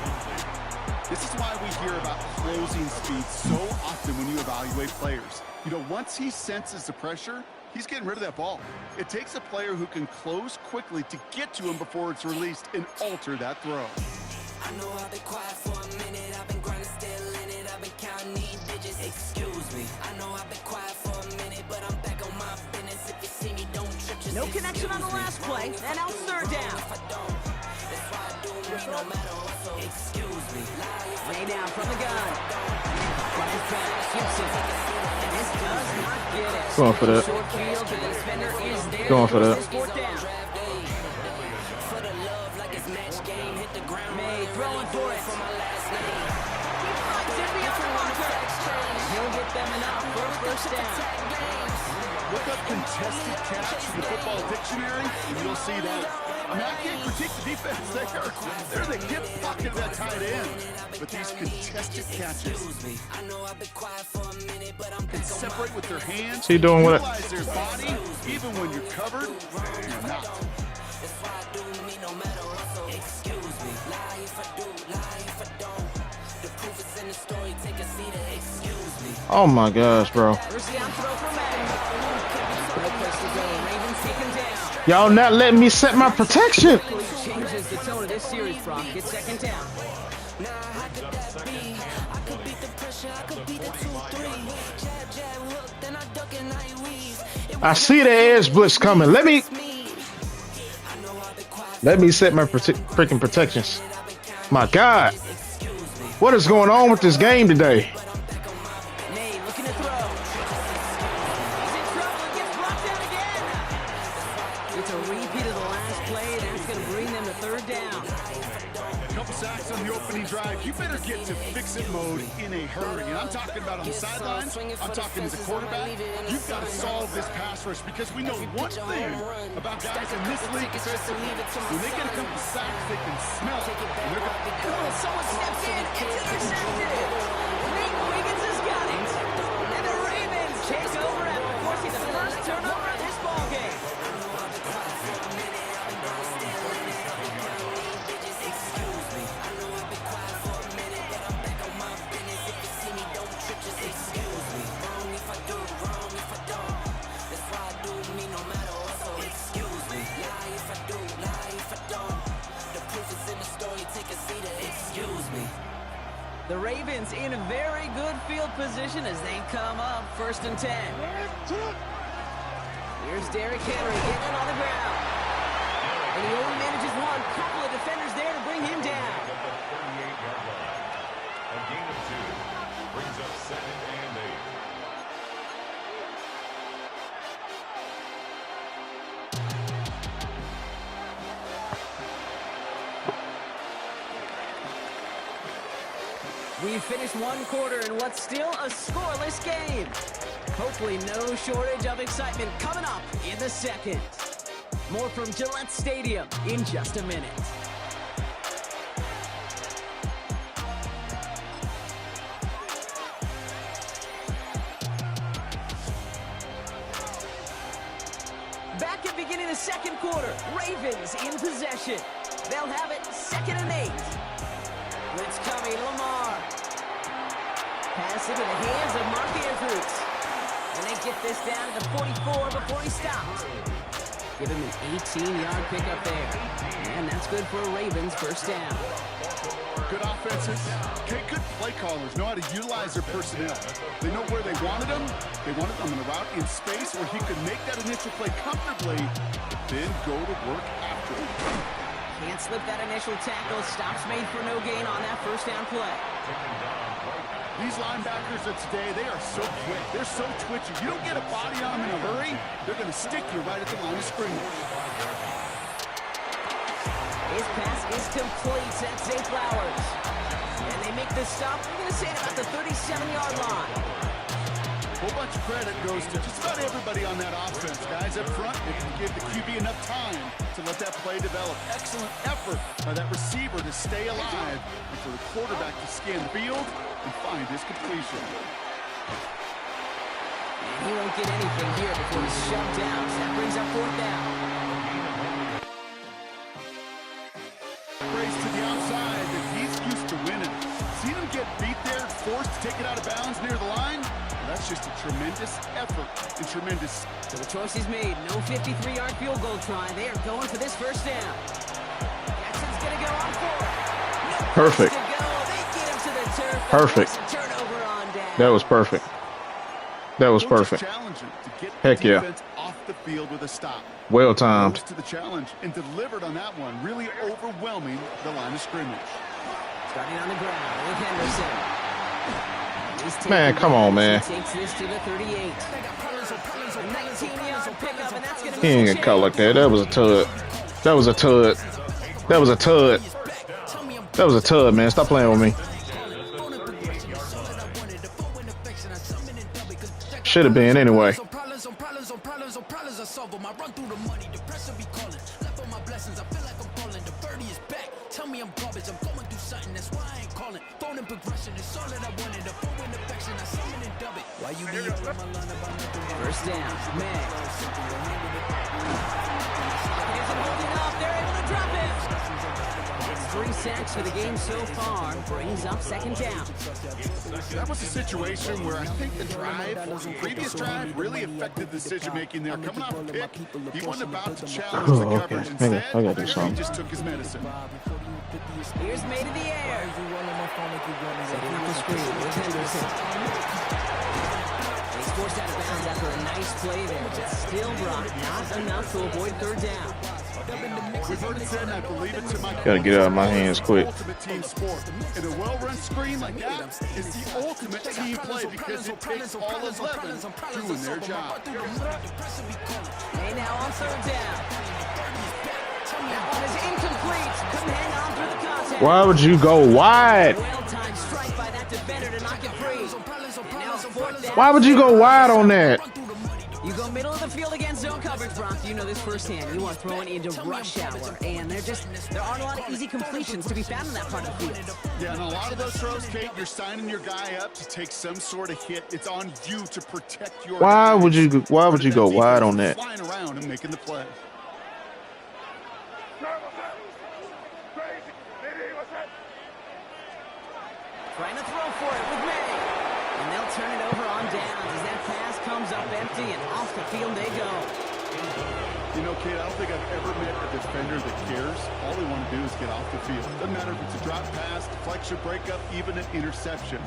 This is why we hear about closing speed so often when you evaluate players. You know, once he senses the pressure, he's getting rid of that ball. It takes a player who can close quickly to get to him before it's released and alter that throw. I know I've been quiet for a minute. I've been grinding, still in it. I've been counting these digits. Excuse me. I know I've been quiet for a minute, but I'm back on my business. If you see me, don't trip. Just No connection on the last play, and now third down. If I don't, that's why I do me no matter what. So excuse me. Way down from the gun. Running back, Gibson. And this does not get it. Going for that. Short field, the defender is there. Going for that. Fourth down. For the love like it's match game. Hit the ground. May throwing for it. For my last name. He finds it beyond the bunker. He'll get them enough for a first down. Look up contested catch in the football dictionary, and you'll see that. I mean, I can't critique the defense. They're the hip pocket of that tight end. But these contested catches can separate with their hands, He doing what? utilize their body, even when you're covered, you're not. Oh my gosh, bro. First down throw for Madden. No place to go. Ravens taken down. Y'all not letting me set my protection. Changes the tone of this series, Brock. It's second down. I see the edge blitz coming. Let me set my freaking protections. My God. What is going on with this game today? May looking to throw. He's in trouble and gets brought down again. It's a repeat of the last play. That's going to bring them to third down. A couple sacks on the opening drive. You better get to fix-it mode in a hurry. And I'm talking about on the sidelines. I'm talking as a quarterback. You've got to solve this pass rush because we know one thing about guys in this league. When they get a couple sacks, they can smell it. And they're going to Someone steps in. It's intercepted. Nate Wiggins has got it. And the Ravens take over after forcing the first turnover of this ballgame. The Ravens in a very good field position as they come up first and 10. Here's Derrick Henry getting it on the ground. And he only manages one. Couple of defenders there to bring him down. A gain of 2 brings up 2nd and 8. We've finished one quarter in what's still a scoreless game. Hopefully no shortage of excitement coming up in the second. More from Gillette Stadium in just a minute. Back at beginning of the second quarter, Ravens in possession. They'll have it 2nd and 8. Blitz coming, Lamar. Pass into the hands of Mark Andrews. And they get this down to the 44 before he stops. Give him an 18-yard pickup there. And that's good for a Ravens first down. good offenses, good play callers know how to utilize their personnel. They know where they wanted them. They wanted them in a route in space where he could make that initial play comfortably, then go to work after it. Can't slip that initial tackle. Stops made for no gain on that first down play. These linebackers of today, they are so quick. They're so twitchy. You don't get a body on them in a hurry, they're going to stick you right at the line of scrimmage. His pass is complete. That's Zay Flowers. And they make the stop, I'm going to say, at about the 37-yard line. A whole bunch of credit goes to just about everybody on that offense. Guys up front, if you give the QB enough time to let that play develop. Excellent effort by that receiver to stay alive and for the quarterback to scan the field and find his completion. And he won't get anything here before he's shoved down. So that brings up fourth down. Praise near the line, well, that's just a tremendous effort and tremendous. So the choice is made. No 53-yard field goal try. They are going for this first down. Jackson's going to go on for it. No Perfect. place to go. They get him to the turf. Perfect. Turnover on down. That was perfect. That was perfect. Challenging to get Heck the yeah. defense off the field with a stop. Well timed. Rose to the challenge and delivered on that one, really overwhelming the line of scrimmage. Starting on the ground with Henderson. Man, come on, man. Takes this to the 38. 19-yard pickup, and that's going to He ain't get caught like that. That was a tud. That was a tud. That was a tud. That was a tud, man. Stop playing with me. Should have been anyway. Tell me I'm garbage, I'm going through something, that's why I ain't calling. Phone and progression, it's all that I wanted. The phone and affection, I summon and dub it. Why you be on my line about nothing? First down, May. Isn't holding up, they're able to drop it. It's 3 sacks for the game so far, brings up second down. That was a situation where I think the previous drive really affected the decision-making there. Coming off a pick, he wasn't about to challenge the coverage. Hang on, I gotta do Instead, he something. just took his medicine. Here's May to the air. Setting up the screen with Henderson. He's forced out of bounds after a nice play there, but still brought not enough to avoid third down. We've heard it said, and I believe it to my Gotta get out of my hands quick. Ultimate team sport. And a well-run screen like that is the ultimate team play because it takes all 11 doing their job. May now on third down. That one is incomplete. Couldn't hang on through the contact. Why would you go wide? Well-timed strike by that defender to knock it free. And now fourth down. Why would you go wide on that? You go middle of the field against zone coverage, Brock. You know this firsthand. You are throwing into rush hour, and there aren't a lot of easy completions to be found in that part of the field. Yeah, and a lot of those throws, Kate, you're signing your guy up to take some sort of hit. It's on you to protect your Why guy. would you go wide on that? Flying around and making the play. Trying to throw for it with May. And they'll turn it over on downs as that pass comes up empty, and off the field they go. You know, Kate, I don't think I've ever met a defender that cares. All they want to do is get off the field. Doesn't matter if it's a drop pass, deflection, breakup, even an interception.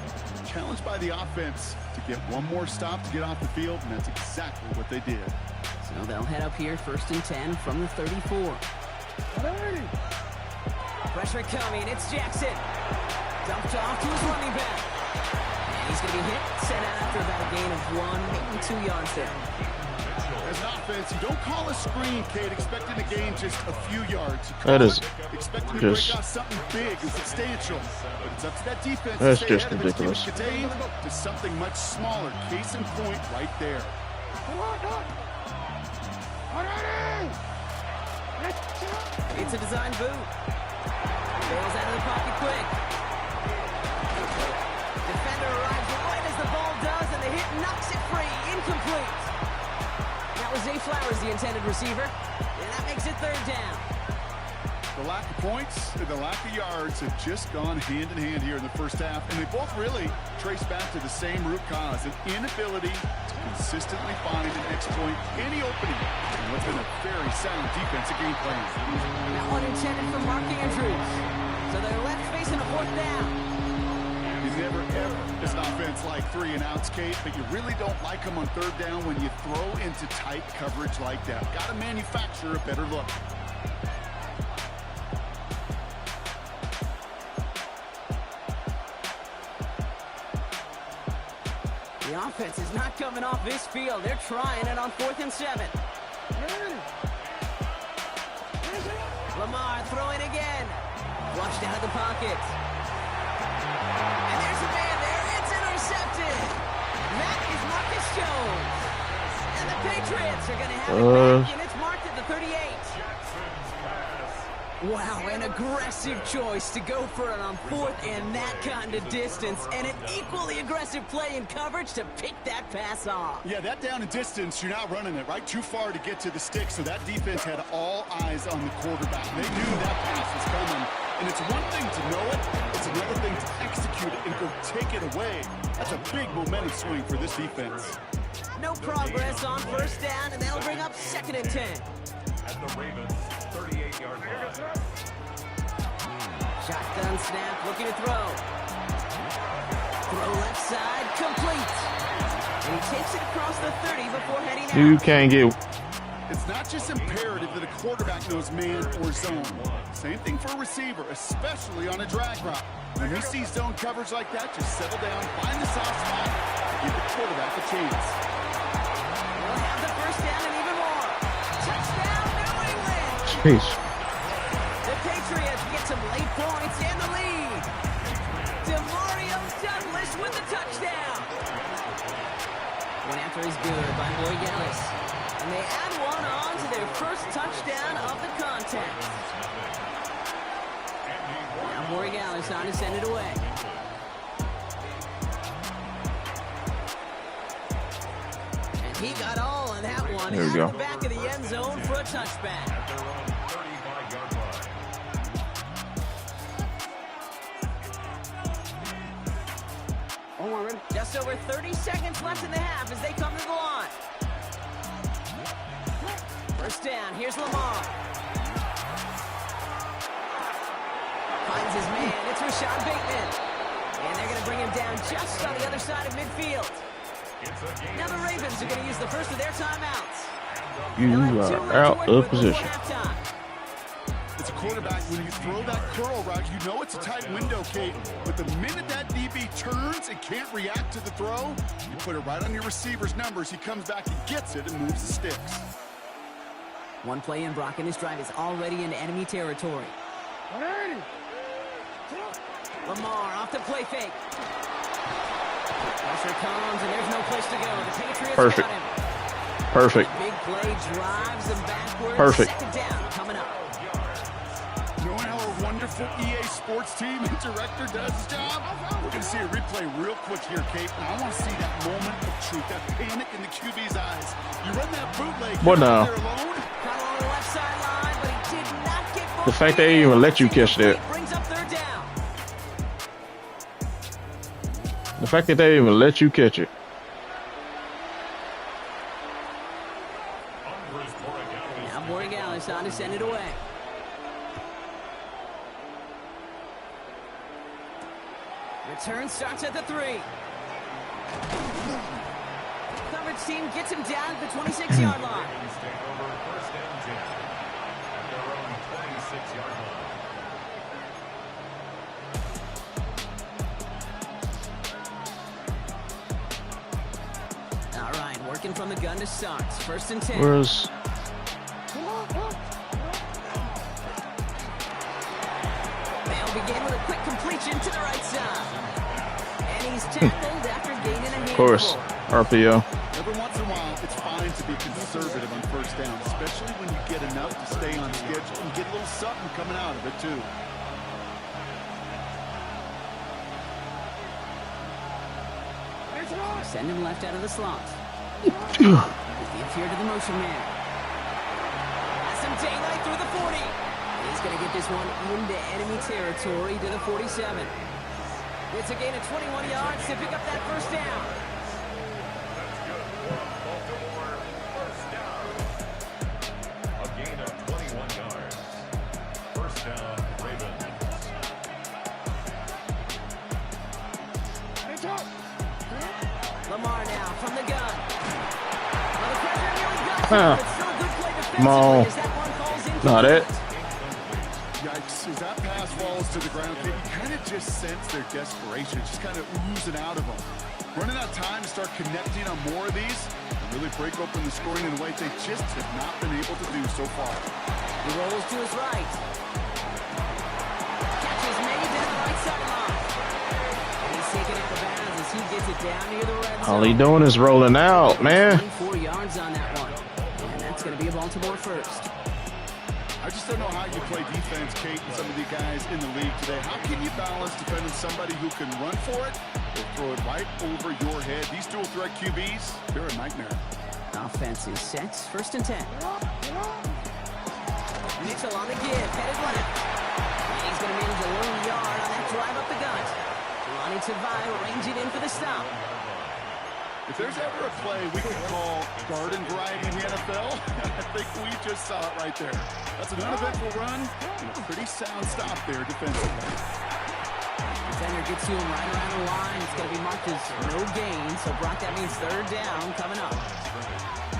Challenged by the offense to get one more stop to get off the field, and that's exactly what they did. So they'll head up here, 1st and 10 from the 34. Pressure coming, it's Jackson. Dumped off to his running back. And he's going to be hit, set out after about a gain of 1, maybe 2 yards there. As an offense, you don't call a screen, Kate, expecting to gain just a few yards. That is expecting to just- break out something big and substantial. But it's up to that defense That's to stay just ahead of it, keep it ridiculous. contained to something much smaller. Case in point right there. It's a design boot. Bails out of the pocket quick. Defender arrives right as the ball does, and the hit knocks it free. Incomplete. That was Zay Flowers, the intended receiver. And that makes it third down. The lack of points and the lack of yards have just gone hand in hand here in the first half, and they both really trace back to the same root cause, an inability to consistently find and exploit any opening in what's been a very sound defensive game plan. That one intended for Mark Andrews. So they're left facing a fourth down. You never ever, as an offense, like 3 and outs, Kate, but you really don't like them on third down when you throw into tight coverage like that. Got to manufacture a better look. The offense is not coming off this field. They're trying it on 4th and 7. Lamar throwing again. Flushed out of the pocket. And there's a man there. It's intercepted. That is Marcus Jones. And the Patriots are going to have it back, and it's marked at the 38. Wow, an aggressive choice to go for it on 4th and that kind of distance, and an equally aggressive play in coverage to pick that pass off. Yeah, that down and distance, you're not running it, right? Too far to get to the stick, so that defense had all eyes on the quarterback. They knew that pass was coming, And it's one thing to know it, it's another thing to execute it and go take it away. That's a big momentum swing for this defense. No progress on first down, and that'll bring up 2nd and 10. At the Ravens' 38-yard line. Shotgun snap, looking to throw. Throw left side, complete. And he takes it across the 30 before heading out. You can't get. It's not just imperative that a quarterback knows man or zone. Same thing for a receiver, especially on a drag route. When you see zone coverage like that, just settle down, find the soft spot, give the quarterback a chance. We'll have the first down and even more. Touchdown, New England! Jeez. The Patriots get some late points in the lead. Demario Douglas with the touchdown. One after is good by Morgan. And they add one on to their first touchdown of the contest. Now Morgan on to send it away. And he got all on that one. There we go. At the back of the end zone for a touchback. At their own 35-yard line. Just over 30 seconds left in the half as they come to the line. First down, here's Lamar. Finds his man, it's Rashad Bateman. And they're going to bring him down just on the other side of midfield. Now the Ravens are going to use the first of their timeouts. You are out of position. It's a quarterback, when you throw that curl route, you know it's a tight window, Kate. But the minute that DB turns and can't react to the throw, you put it right on your receiver's numbers. He comes back and gets it and moves the sticks. One play in, Brock, and his drive is already in enemy territory. Lamar off the play fake. Pressure comes, and there's no place to go. The Patriots Perfect. got him. Perfect. Big play drives them backwards. Perfect. 2nd down coming up. Knowing how a wonderful EA Sports team and director does his job, we're going to see a replay real quick here, Kate. And I want to see that moment of truth, that panic in the QB's eyes. You run that bootleg. What now? Caught along the left sideline, but he did not get The fact they even let you catch that. brings up 3rd down. The fact that they even let you catch it. Now Morgan on to send it away. Return starts at the 3. Coverage team gets him down at the 26-yard line. Stay over first and 10. At their own 26-yard line. All right, working from the gun to start. 1st and 10. Where's They'll begin with a quick completion to the right side. And he's tackled after gaining a handful. of course RPO? Every once in a while, it's fine to be conservative on first down, especially when you get enough to stay on schedule and get a little something coming out of it, too. Send him left out of the slot. Gives the interior to the motion man. Has some daylight through the 40. He's going to get this one into enemy territory to the 47. It's a gain of 21 yards to pick up that first down. Baltimore first down. A gain of 21 yards. First down, Ravens. Lamar now from the gun. Well, the pressure nearly got Huh. him, but still a good play Come on. defensively as that one falls into Not it. Yikes, as that pass falls to the ground, you kind of just sense their desperation, just kind of oozing out of them. Running out of time to start connecting on more of these and really break open the scoring in a way they just have not been able to do so far. He rolls to his right. Catches made to the right sideline. And he's taking out the bounds as he gets it down near the red zone. All he doing is rolling out, man. 24 yards on that one. And that's going to be a Baltimore first. I just don't know how you play defense, Kate, and some of the guys in the league today. How can you balance defending somebody who can run for it or throw it right over your head? These dual threat QBs, they're a nightmare. Offense is set. 1st and 10. Mitchell on the give. Headed left. He's going to manage a lone yard on that drive up the gut. Lonnie Tavai range it in for the stop. If there's ever a play we could call garden variety in the NFL, I think we just saw it right there. That's an uneventful run and a pretty sound stop there defensively. Defender gets to him right around the line. It's going to be marked as no gain. So, Brock, that means third down coming up.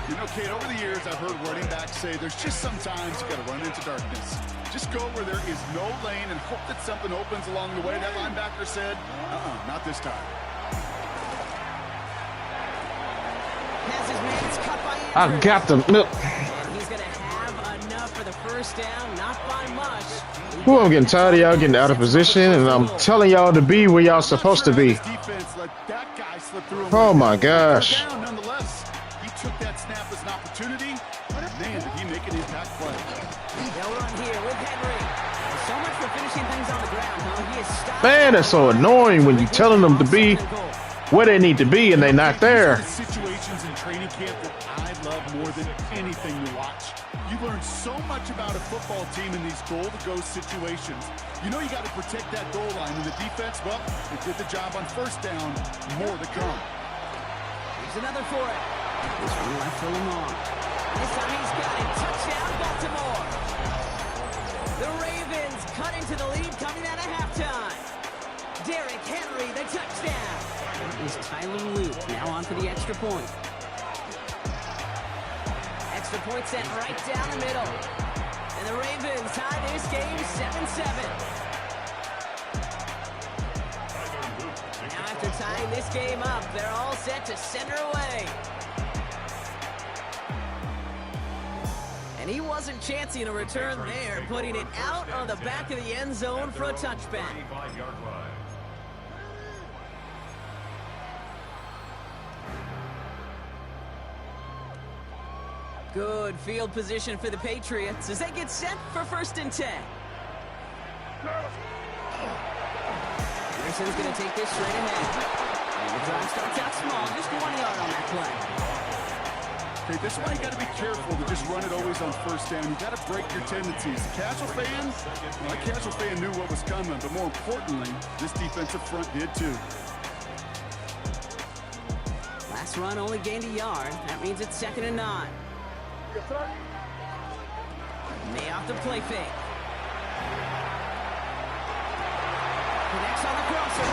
You know, Kate, over the years, I've heard running backs say there's just sometimes you got to run into darkness. Just go where there is no lane and hope that something opens along the way. That linebacker said, not this time. I got them. Look. He's going to have enough for the first down, not by much. Ooh, I'm getting tired of y'all getting out of position, and I'm telling y'all to be where y'all supposed to be. Oh my gosh. Nonetheless, he took that snap as an opportunity. Man, did he make an impact play. They'll run here with Henry. So much for finishing things on the ground, huh? He is stopped. Man, that's so annoying when you're telling them to be where they need to be and they're not there. Situations in training camp that I love more than anything to watch. You learn so much about a football team in these goal-to-go situations. You know you got to protect that goal line, and the defense, well, they did the job on first down. More to come. Here's another for it. This one left for Lamar. This time he's got it. Touchdown, Baltimore. The Ravens cut into the lead coming out of halftime. Derrick Henry, the touchdown. Is Tyler Luke now on for the extra point. Extra point sent right down the middle. And the Ravens tie this game 7-7. Now after tying this game up, they're all set to send her away. And he wasn't chancing a return there, putting it out on the back of the end zone for a touchback. Good field position for the Patriots as they get set for 1st and 10. Anderson's going to take this straight ahead. And the drive starts out small, just 1 yard on that play. Okay, this is why you got to be careful to just run it always on first down. You got to break your tendencies. The casual fan, my casual fan knew what was coming, but more importantly, this defensive front did too. Last run only gained a yard. That means it's 2nd and 9. May off the play fake. Connects on the crosser.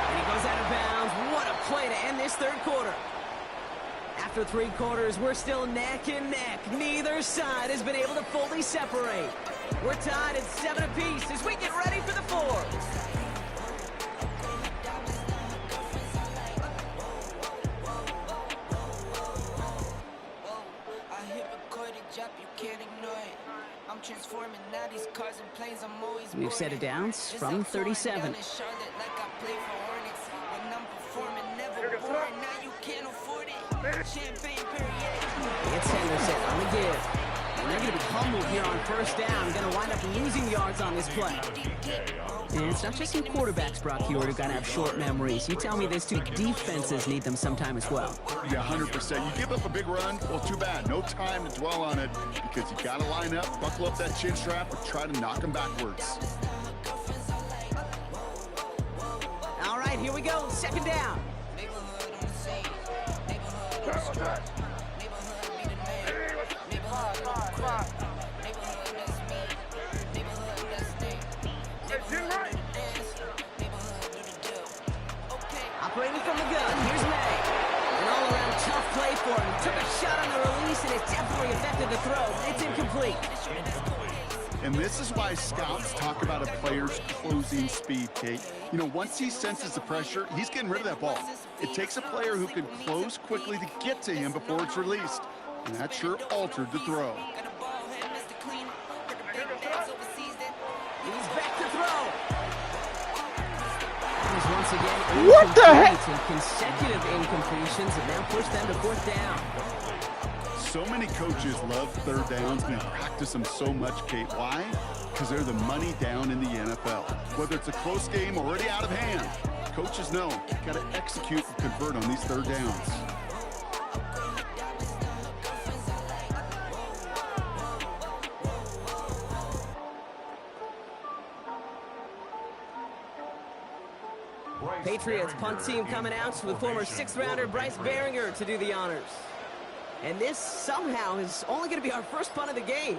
And he goes out of bounds. What a play to end this 3rd quarter. After 3 quarters, we're still neck and neck. Neither side has been able to fully separate. We're tied at 7 apiece as we get ready for the 4th. We've set it down from 37. It's Henderson on the give. And they're going to be humbled here on first down. Going to wind up losing yards on this play. And it's not just some quarterbacks, Brock Hewitt, who got to have short memories. You tell me these 2 defenses need them sometime as well. Yeah, 100%. You give up a big run, well, too bad. No time to dwell on it because you got to line up, buckle up that chin strap, and try to knock them backwards. All right, here we go. 2nd down. Operating from the gun, here's May. An all-around tough play for him. Took a shot on the release, and it definitely affected the throw. It's incomplete. And this is why scouts talk about a player's closing speed, Kate. You know, once he senses the pressure, he's getting rid of that ball. It takes a player who can close quickly to get to him before it's released. And that sure altered the throw. He's back to throw. Once again, what the heck? Consecutive incompletions and now push them to 4th down. So many coaches love 3rd downs and practice them so much, Kate. Why? Because they're the money down in the NFL. Whether it's a close game already out of hand, coaches know you got to execute and convert on these 3rd downs. Patriots punt team coming out with former 6th-rounder Bryce Behringer to do the honors. And this somehow is only going to be our first punt of the game.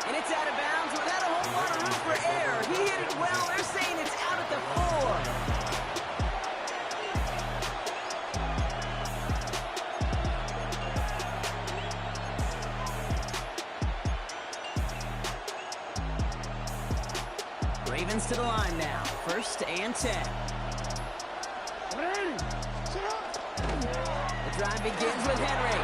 And it's out of bounds without a whole lot of room for error. He hit it well. They're saying it's out at the 4. Ravens to the line now. 1st and 10. The drive begins with Henry.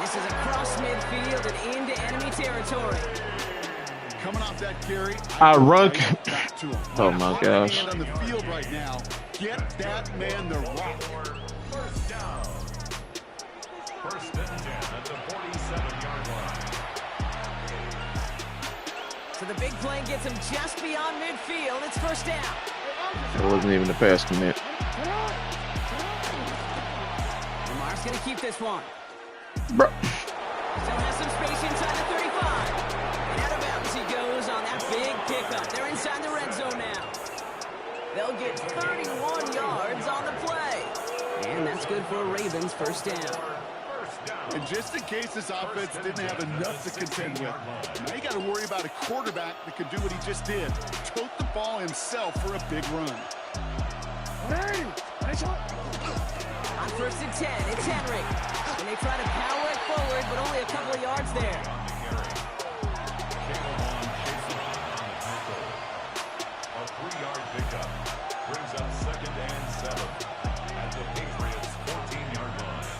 This is across midfield and into enemy territory. Coming off that carry, I run. back to him. Oh my gosh. On the field right now, get that man the rock. First down. 1st and 10 at the 47-yard line. So the big play gets him just beyond midfield. It's 1st down. It wasn't even a pass commit. Lamar's going to keep this one. Bro. Still has some space inside the 35. And out of bounds he goes on that big pickup. They're inside the red zone now. They'll get 31 yards on the play. And that's good for a Ravens 1st down. And just in case this offense didn't have enough to contend with, now you got to worry about a quarterback that could do what he just did. Tote the ball himself for a big run. On 1st and 10, it's Henry. And they try to power it forward, but only a couple of yards there. A 3-yard pickup brings up 2nd and 7 at the Patriots' 14-yard line.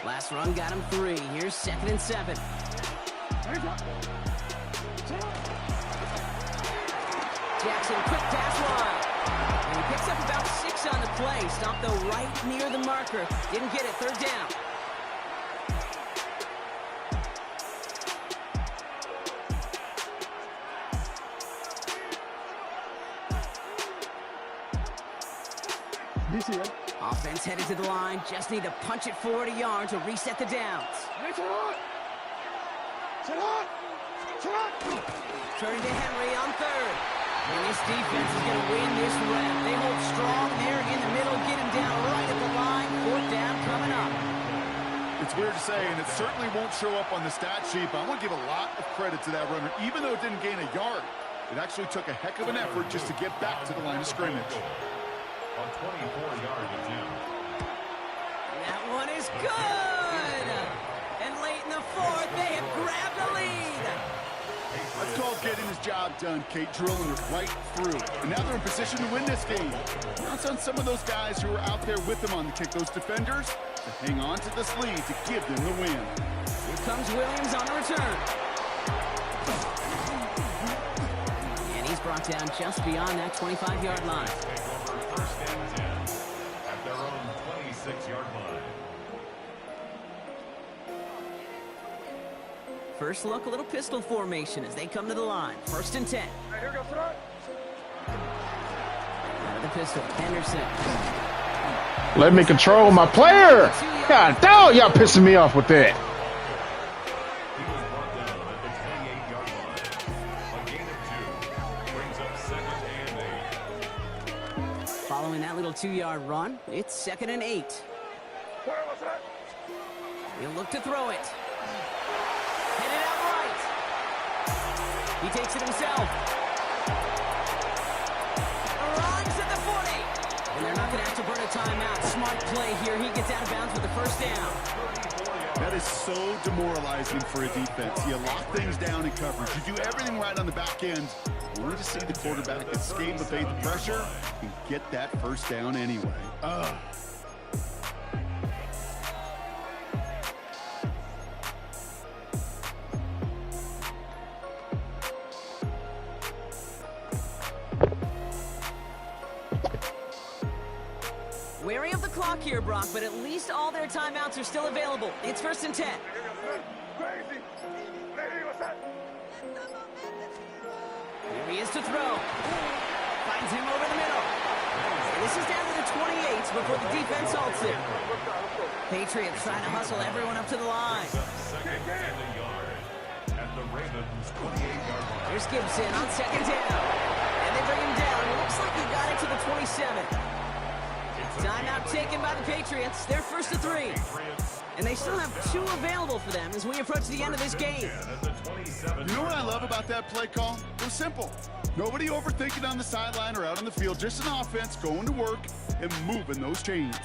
Last run got him 3. Here's 2nd and 7. Jackson, quick pass wide. And he picks up about 6 on the play. Stopped though right near the marker. Didn't get it. 3rd down. Offense headed to the line. Just need to punch it forward a yard to reset the downs. Turning to Henry on 3rd. And this defense is going to win this round. They hold strong there in the middle. Get him down right at the line. 4th down coming up. It's weird to say, and it certainly won't show up on the stat sheet, but I want to give a lot of credit to that runner. Even though it didn't gain a yard, it actually took a heck of an effort just to get back to the line of scrimmage. A 24-yard attempt. That one is good. And late in the 4th, they have grabbed the lead. That's called getting his job done, Kate, drilling it right through. And now they're in position to win this game. Now it's on some of those guys who are out there with them on the kick, those defenders, to hang on to this lead to give them the win. Here comes Williams on the return. And he's brought down just beyond that 25-yard line. Take over 1st and 10 at their own 26-yard line. First look, a little pistol formation as they come to the line. 1st and 10. Out of the pistol, Henderson. Let me control my player. God dog, y'all pissing me off with that. He was brought down at the 28-yard line. A gain of 2 brings up 2nd and 8. Following that little 2-yard run, it's 2nd and 8. He'll look to throw it. Headed out right. He takes it himself. Runs at the 40. And they're not going to have to burn a timeout. Smart play here. He gets out of bounds with the 1st down. That is so demoralizing for a defense. You lock things down in coverage. You do everything right on the back end. Only to see the quarterback escape, evade the pressure, and get that 1st down anyway. Wary of the clock here, Brock, but at least all their timeouts are still available. It's 1st and 10. Here he is to throw. Finds him over the middle. And this is down to the 28 before the defense halts it. Patriots trying to hustle everyone up to the line. Second and a yard at the Ravens' 28-yard line. Here's Gibson on second down. And they bring him down. It looks like he got it to the 27. Timeout taken by the Patriots. They're first to 3. And they still have 2 available for them as we approach the end of this game. You know what I love about that play call? It was simple. Nobody overthinking on the sideline or out on the field. Just an offense going to work and moving those chains.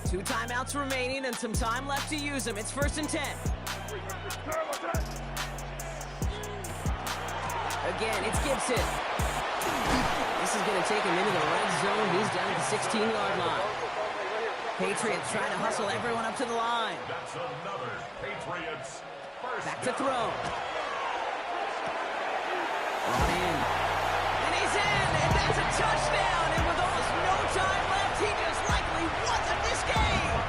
Two timeouts remaining and some time left to use them. It's first and 10. Again, it's Gibson. This is going to take him into the red zone. He's down at the 16-yard line. Patriots trying to hustle everyone up to the line. That's another Patriots first. Back to throw. Brought in. And he's in, and that's a touchdown. And with almost no time left, he just likely won this game.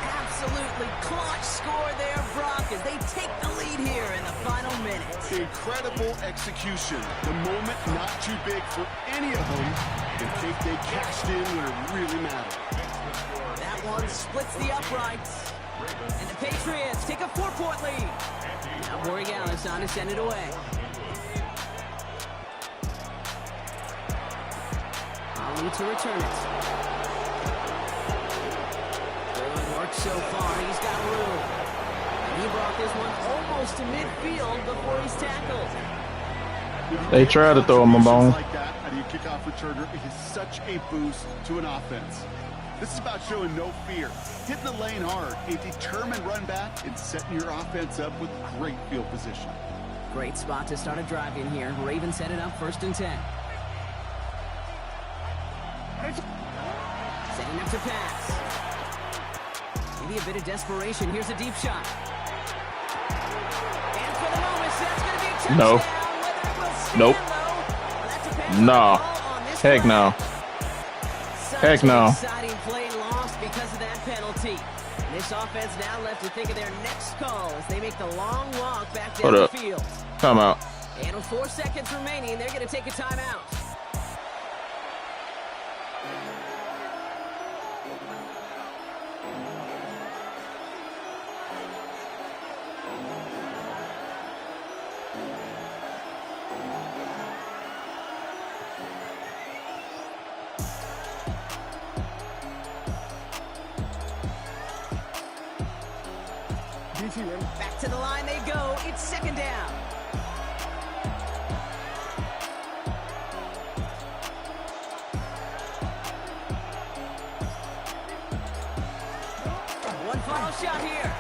Absolutely clutch score there, Brock, as they take the lead here in the final minutes. Incredible execution. The moment not too big for any of them. And think they cashed in when it really mattered. That one splits the uprights. And the Patriots take a 4-point lead. Now Borregales on to send it away. Ali to return it. Good work so far. He's got room. And he brought this one almost to midfield before he's tackled. They try to throw him a bone. Like that, out of your kickoff returner, it is such a boost to an offense. This is about showing no fear, hitting the lane hard, a determined run back, and setting your offense up with great field position. Great spot to start a drive in here. Ravens set it up first and 10. Setting up to pass. Maybe a bit of desperation. Here's a deep shot. And for the moment, that's going to be a touchdown. No. Nope. No. Heck no. Heck no. Exciting play lost because of that penalty. This offense now left to think of their next call as they make the long walk back down the field. Time out. And with 4 seconds remaining, they're going to take a timeout. Back to the line they go. It's second down. One final shot here.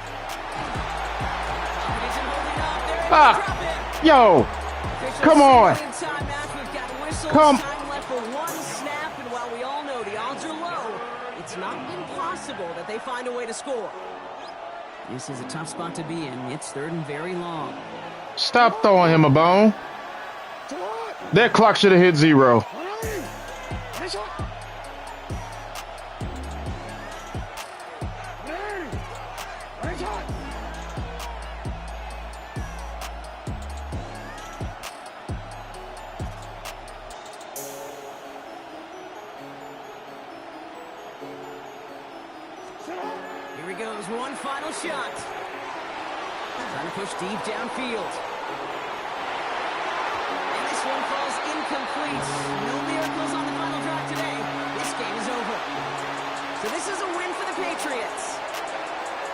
Yo, come on. Come. Time left for one snap, and while we all know the odds are low, it's not impossible that they find a way to score. This is a tough spot to be in. It's third and very long. Stop throwing him a bone. That clock should have hit 0. Here he goes, one final shot. Trying to push deep downfield. And this one falls incomplete. No miracles on the final drive today. This game is over. So this is a win for the Patriots.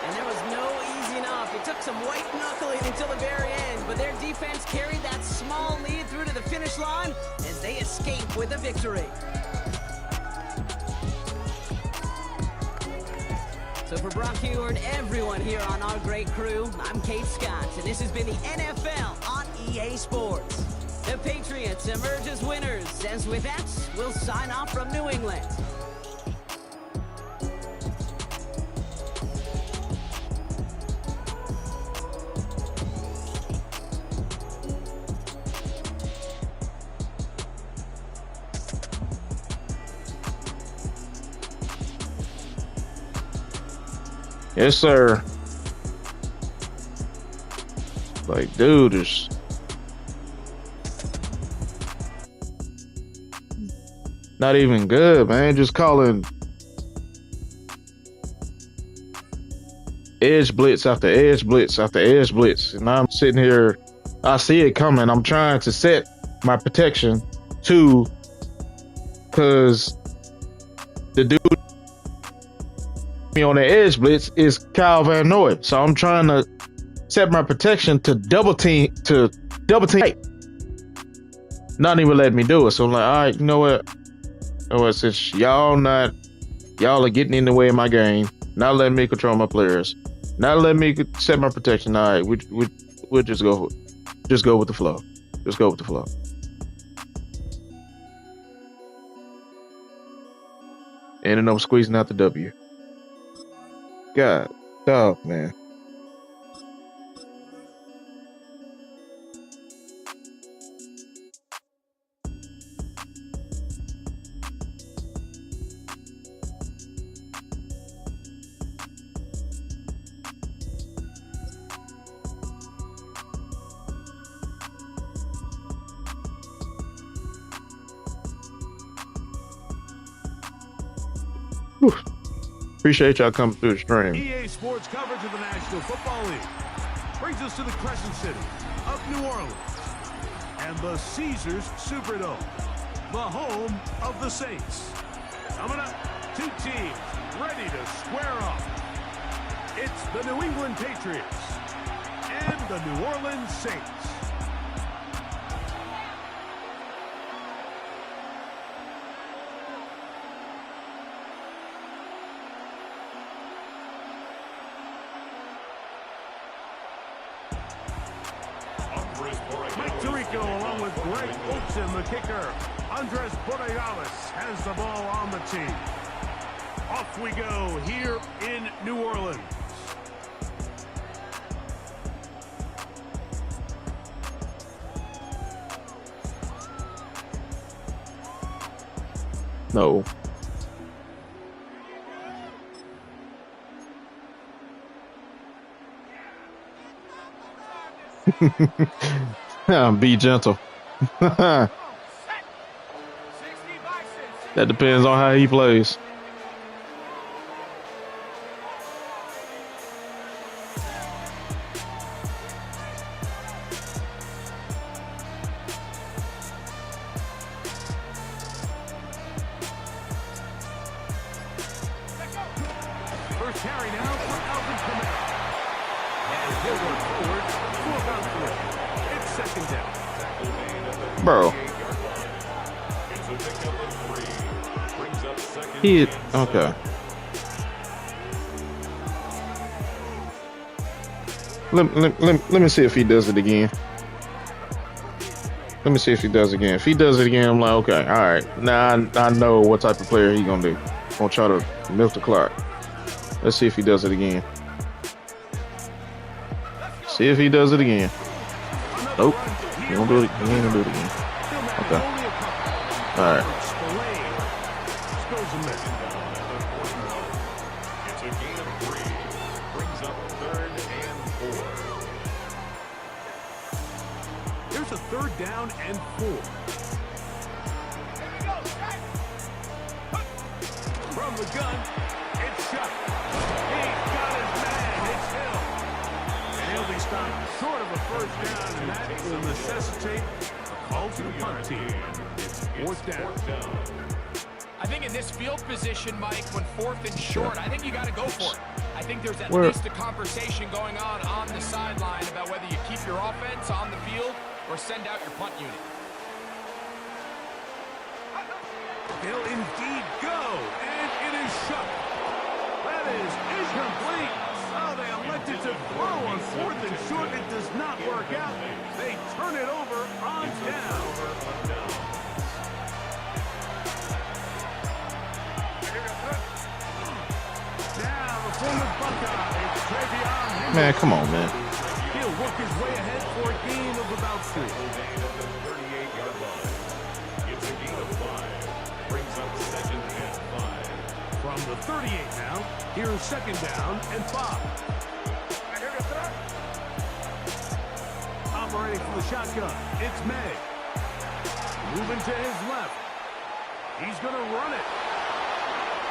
And there was no easing off. It took some white knuckling until the very end, but their defense carried that small lead through to the finish line as they escape with a victory. So for Brock Heward, everyone here on our great crew, I'm Kate Scott, and this has been the NFL on EA Sports. The Patriots emerge as winners, as with that, we'll sign off from New England. Yes, sir. Like, dude is not even good, man. Just calling edge blitz after edge blitz after edge blitz. And I'm sitting here, I see it coming. I'm trying to set my protection to, because the dude me on the edge blitz is Kyle Van Noy. So I'm trying to set my protection to double team. Not even letting me do it. So I'm like, all right, you know what? Since y'all are getting in the way of my game, not letting me control my players, not letting me set my protection. All right, we'll just go with the flow. Just go with the flow. Ending up squeezing out the W. God, dog, man. Whew. Appreciate y'all coming through the stream. EA Sports coverage of the National Football League brings us to the Crescent City of New Orleans and the Caesars Superdome, the home of the Saints. Coming up, two teams ready to square off. It's the New England Patriots and the New Orleans Saints. Mike Tirico along with Greg Olsen, the kicker. Andres Borealis has the ball on the team. Off we go here in New Orleans. No. Be gentle. That depends on how he plays. First carry now for Alvin Kamara. And he'll go forward for about 3. It's second down. Bro. He okay. Let me see if he does it again. Let me see if he does it again. If he does it again, I'm like, okay, all right. Now I know what type of player he's gonna do. Gonna try to milk the clock. Let's see if he does it again. See if he does it again. Nope. He won't do it. He ain't gonna do it again. Okay. All right. It's a gain of 3. Brings up 3rd and 4. Here's a 3rd down and 4. From the gun, it's shot. He got his man. It's Hill. And he'll be stopped short of a 1st down, and that will necessitate a call to the punt team. It's 4th down. I think in this field position, Mike, when 4th and short, I think you got to go for it. I think there's at least a conversation going on the sideline about whether you keep your offense on the field or send out your punt unit. He'll indeed go, and it is shut. That is incomplete. Oh, they elected to throw on 4th and short. It does not work out. They turn it over on down. Now, the former Buckeye, it's Travion. Man, come on, man. He'll work his way ahead for a gain of about 3. 38-yard line. It's a gain of 5. Brings up 2nd and 5. From the 38 now, here's 2nd down and 5. Separating from the shotgun, it's May. Moving to his left. He's going to run it.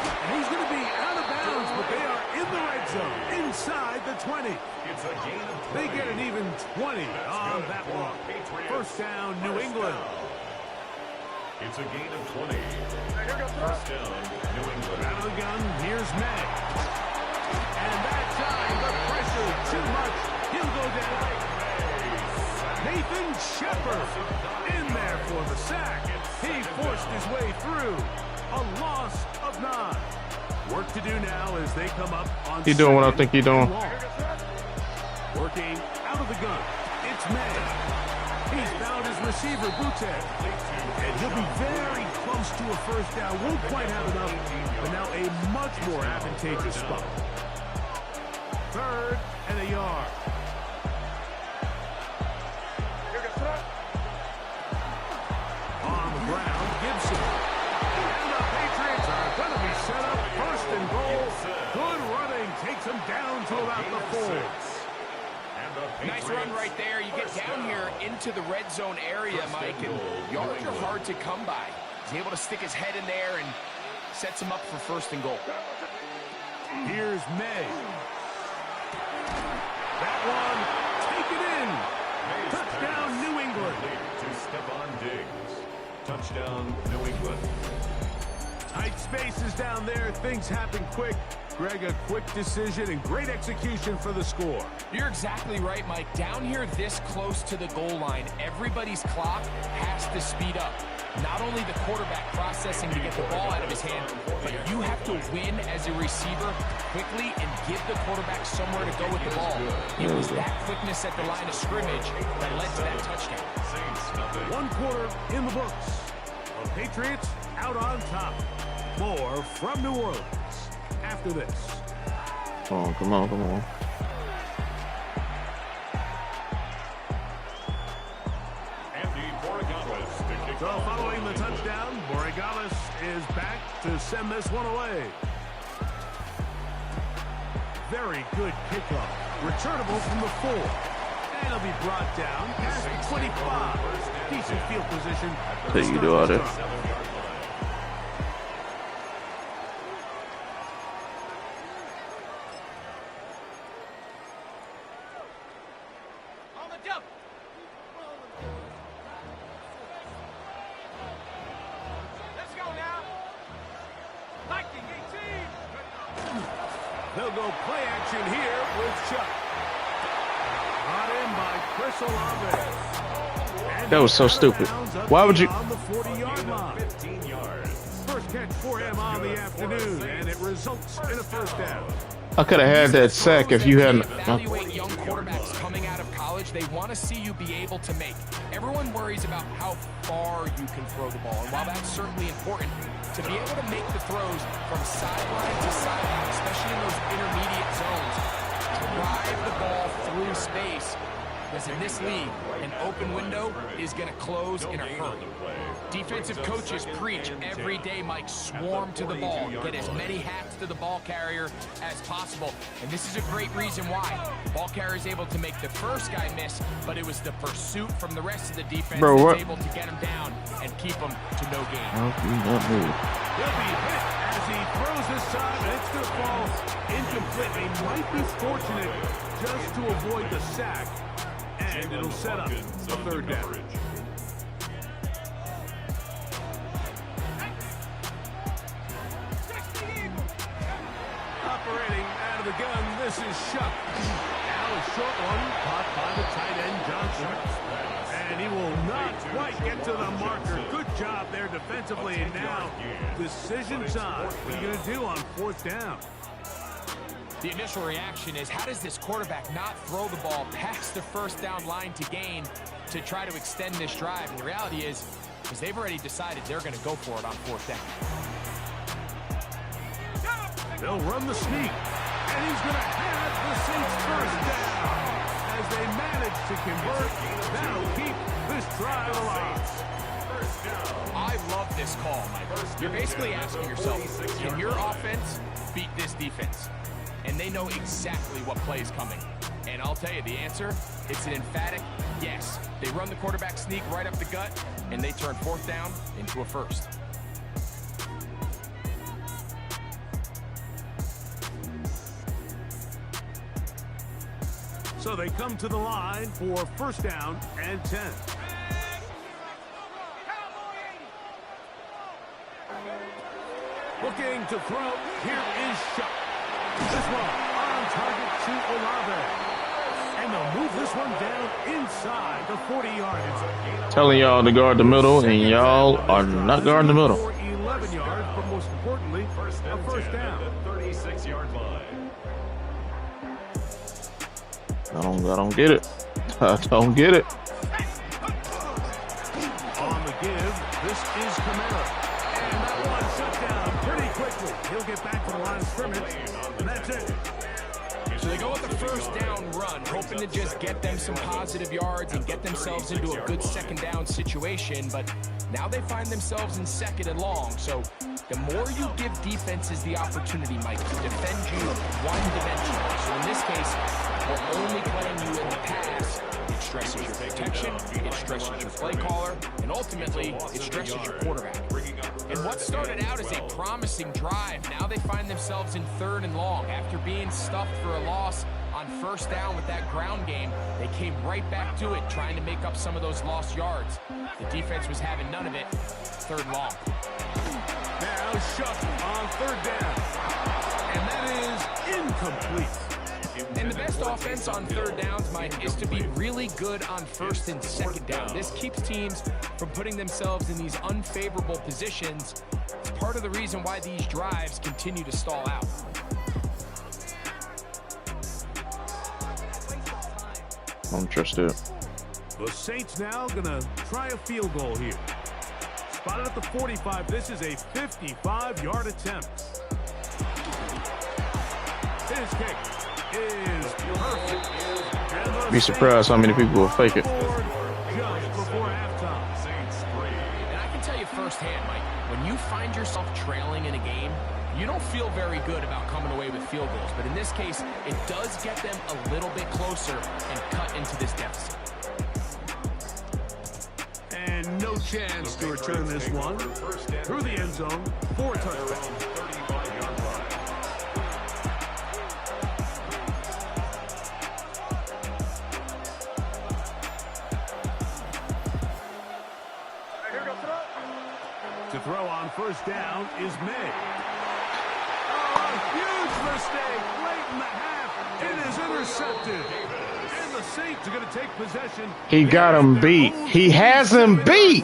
And he's going to be out of bounds, but they are in the red zone, inside the 20. It's a gain of 20. They get an even 20 on that one. First down, New England. It's a gain of 20. First down, New England. Out of the gun, here's May. And that time, the pressure too much. He'll go down. Nathan Shepard in there for the sack. He forced his way through. A loss of 9. Work to do now as they come up on. He doing what I think he doing. Working out of the gun. It's May. He's found his receiver, Boutte. And he'll be very close to a first down. Won't quite have enough, but now a much more advantageous spot. 3rd and a yard. On the ground, Gibson. And the Patriots are going to be set up 1st and goal. Good running. Takes them down to about the 4. Nice run right there. You get down here into the red zone area, Mike, and yards are hard to come by. He's able to stick his head in there and sets him up for 1st and goal. Here's May. That one, take it in. Touchdown, New England. To Stephon Diggs. Touchdown, New England. Tight spaces down there. Things happen quick. Greg, a quick decision and great execution for the score. You're exactly right, Mike. Down here this close to the goal line, everybody's clock has to speed up. Not only the quarterback processing to get the ball out of his hand, but you have to win as a receiver quickly and give the quarterback somewhere to go with the ball. It was that quickness at the line of scrimmage that led to that touchdown. 1 quarter in the books. The Patriots out on top. More from New Orleans after this. Oh, come on, come on. So following the touchdown, Borregales is back to send this one away. Very good kickoff. Returnable from the 4. And he'll be brought down past the 25. Decent field position. There you do all this. They'll go play action here with Chuck. Brought in by Chris Olave. That was so stupid. Why would you? On the 40-yard line. 15 yards. First catch for him on the afternoon, and it results in a first down. I could have had that sack if you hadn't. Evaluate young quarterbacks coming out of college. They want to see you be able to make. Everyone worries about how far you can throw the ball, and while that's certainly important, to be able to make the throws from sideline to sideline, especially in those intermediate zones, drive the ball through space, because in this league, an open window is going to close in a hurry. Defensive coaches preach every day, Mike, swarm to the ball, get as many hats to the ball carrier as possible, and this is a great reason why. The ball carrier is able to make the first guy miss, but it was the pursuit from the rest of the defense that was able to get him down and keep him to no gain. He'll be hit as he throws this time, and it's going to fall incomplete. He might be fortunate just to avoid the sack, and it'll set up the 3rd down. Operating out of the gun, this is Shuck. Now a short one caught by the tight end Johnson. And he will not quite get to the marker. Good job there defensively. And now decision time. What are you going to do on 4th down? The initial reaction is, how does this quarterback not throw the ball past the 1st down line to gain to try to extend this drive? And the reality is they've already decided they're going to go for it on 4th down. They'll run the sneak, and he's going to have the Saints 1st down. As they manage to convert, that'll keep this drive alive. I love this call, Mike. You're basically asking yourself, can your offense beat this defense? And they know exactly what play is coming. And I'll tell you the answer, it's an emphatic yes. They run the quarterback sneak right up the gut, and they turn 4th down into a 1st. So they come to the line for 1st down and 10. Looking to throw. Here is shot. This one on target to Olave. And they'll move this one down inside the 40-yard line. Telling y'all to guard the middle, and y'all are not guarding the middle. For 11 yards, but most importantly, a 1st down. 36-yard line. I don't get it. I don't get it. On the give, this is Kamara. And that one shut down pretty quickly. He'll get back to the line of scrimmage, and that's it. So they go with the 1st down run, hoping to just get them some positive yards and get themselves into a good 2nd down situation, but now they find themselves in 2nd and long. So the more you give defenses the opportunity, Mike, to defend you one-dimensional. So in this case, we're only playing you in the pass. It stresses your protection, it stresses your play caller, and ultimately, it stresses your quarterback. And what started out as a promising drive, now they find themselves in 3rd and long. After being stuffed for a loss on 1st down with that ground game, they came right back to it, trying to make up some of those lost yards. The defense was having none of it. 3rd and long. Now shuffle on 3rd down. And that is incomplete. And the best offense on 3rd downs, Mike, is to be really good on 1st and 2nd down. This keeps teams from putting themselves in these unfavorable positions. It's part of the reason why these drives continue to stall out. I don't trust it. The Saints now gonna try a field goal here. Spotted at the 45. This is a 55-yard attempt. His kick is perfect. Be surprised how many people will fake it. Just before halftime. And I can tell you firsthand, Mike, when you find yourself trailing in a game, you don't feel very good about coming away with field goals. But in this case, it does get them a little bit closer and cut into this deficit. And no chance to return this one through the end zone for a touchdown. To throw on 1st down is May. Oh, a huge mistake late in the half. It is intercepted. And the Saints are going to take possession. He got him beat. He has him beat.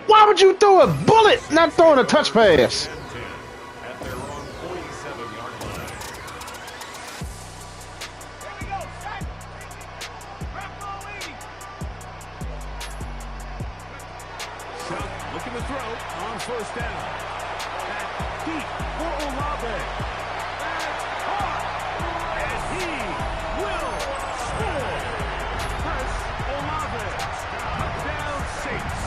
Why would you throw a bullet, not throwing a touch pass? At their own 47-yard line. Looking to throw on 1st down. Back deep for Olave. That's caught. And he will score. Chris Olave. Touchdown Saints.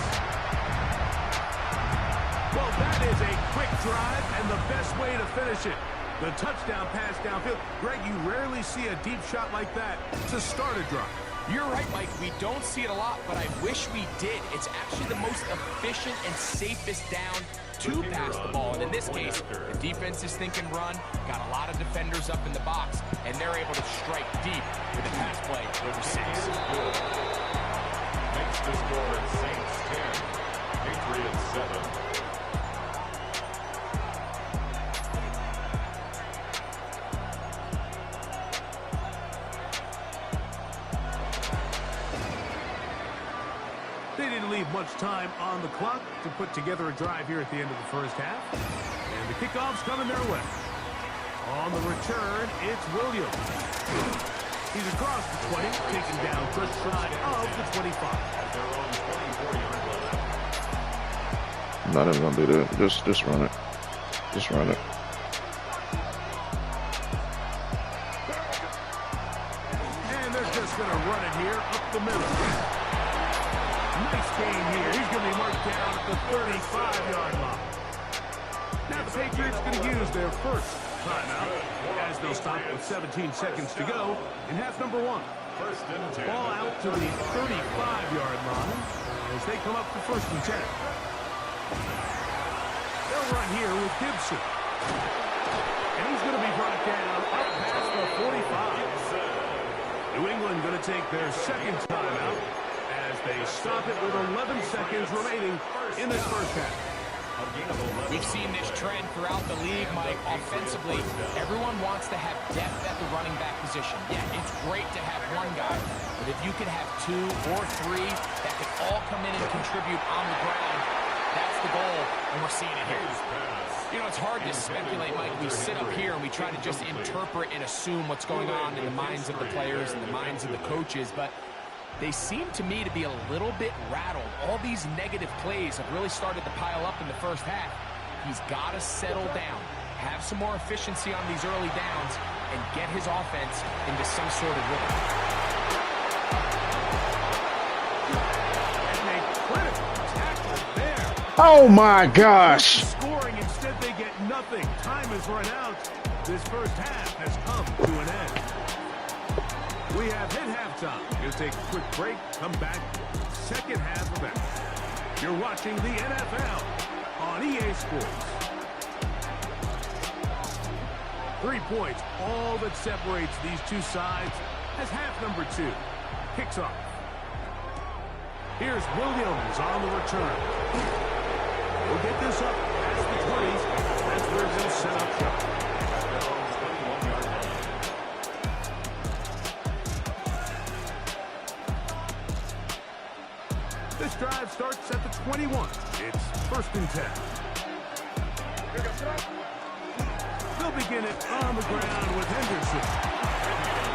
Well, that is a quick drive and the best way to finish it. The touchdown pass downfield. Greg, you rarely see a deep shot like that to start a drive. You're right, Mike. We don't see it a lot, but I wish we did. It's actually the most efficient and safest down to pass the ball. And in this case, the defense is thinking run, got a lot of defenders up in the box, and they're able to strike deep with a pass play over 6. Makes the score Saints 10, Patriots 7. They didn't leave much time on the clock to put together a drive here at the end of the 1st half. And the kickoff's coming their way. On the return, it's Williams. He's across the 20, taken down just shy of the 25. I'm not even gonna do that. Just run it. Just run it. And they're just gonna run it here up the middle. Nice game here. He's going to be marked down at the 35-yard line. Now the Patriots going to use their first timeout as they'll stop with 17 seconds to go in half number 1. First and 10. Ball out to the 35-yard line as they come up for first and 10. They'll run here with Gibson. And he's going to be brought down up past the 45. New England going to take their second timeout as they stop it with 11 seconds remaining in this first half. We've seen this trend throughout the league, Mike. Offensively, everyone wants to have depth at the running back position. Yeah, it's great to have one guy, but if you can have 2 or 3 that can all come in and contribute on the ground, that's the goal, and we're seeing it here. You know, it's hard to speculate, Mike. We sit up here and we try to just interpret and assume what's going on in the minds of the players and the minds of the coaches, but they seem to me to be a little bit rattled. All these negative plays have really started to pile up in the first half. He's got to settle down, have some more efficiency on these early downs, and get his offense into some sort of rhythm. And a critical tackle there. Oh my gosh. Scoring, instead they get nothing. Time has run out. This first half has come to an end. We have hit halftime. We'll take a quick break, come back, second half of it. You're watching the NFL on EA Sports. 3 points, all that separates these two sides as half number 2 kicks off. Here's Williams on the return. We'll get this up past the 20s. That's where they'll set up shop. This drive starts at the 21. It's first and 10. They'll begin it on the ground with Henderson.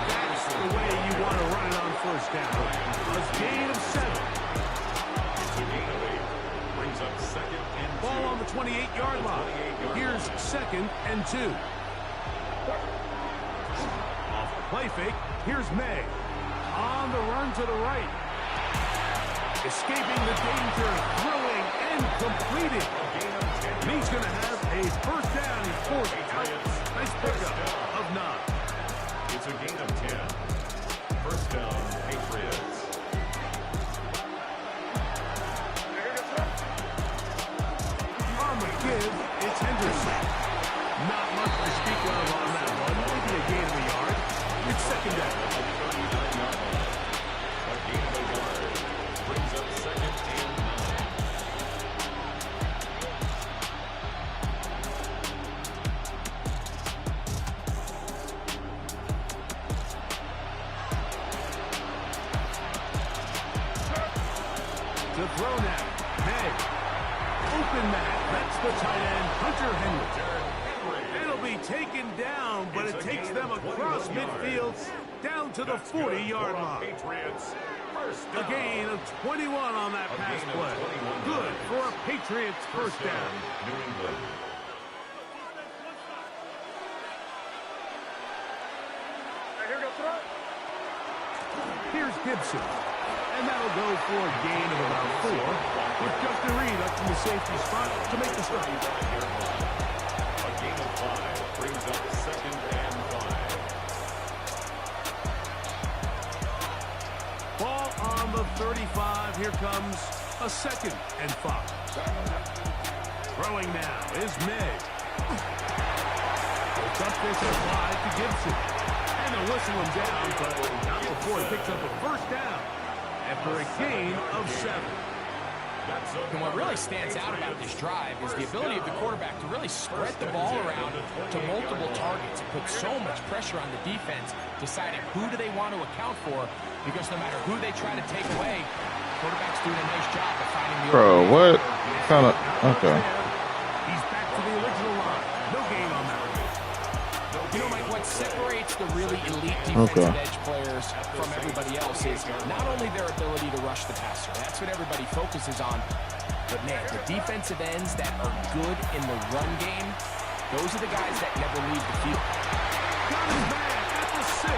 That's the way you want to run it on first down. A gain of 7. It's a gain of 8. Brings up second and 2. Ball on the 28-yard line. Here's second and 2. Off the play fake. Here's May. On the run to the right. Escaping the danger, throwing and completing. And he's going to have a first down. He's forced out. Nice pickup of 9. It's a gain of 10. First down, Patriots. On the give, it's Henderson. Not much to speak of on that one. Maybe a gain of a yard. It's second down. A gain of a yard. Brings up second and 9. To throw now. May. Open man. That's the tight end, Hunter Henry. It'll be taken down, but it takes them across midfield down to the 40-yard line. Patriots. A gain of 21 on that pass play. Good for a Patriots first down. New England. Here's Gibson. And that'll go for a gain of about 4. With Justin Reed up from the safety spot to make the stop. A gain of 5. Brings up second and 5. Ball on the 35. Here comes a second and 5. Throwing now is May. It's up this wide to Gibson. And they'll whistle him down, but not before he picks up a first down after a gain of 7. And what really stands out about this drive is the ability of the quarterback to really spread the ball around to multiple targets. It puts so much pressure on the defense, deciding who do they want to account for, because no matter who they try to take away, quarterback's doing a nice job of finding the Bro, what kind of... Okay. He's back to the original line. No gain on that one. You know, Mike, what separates the really elite defensive edge players from everybody else is not only their ability to rush the passer. That's what everybody focuses on. But, man, the defensive ends that are good in the run game, those are the guys that never leave the field. Got his man at the 6.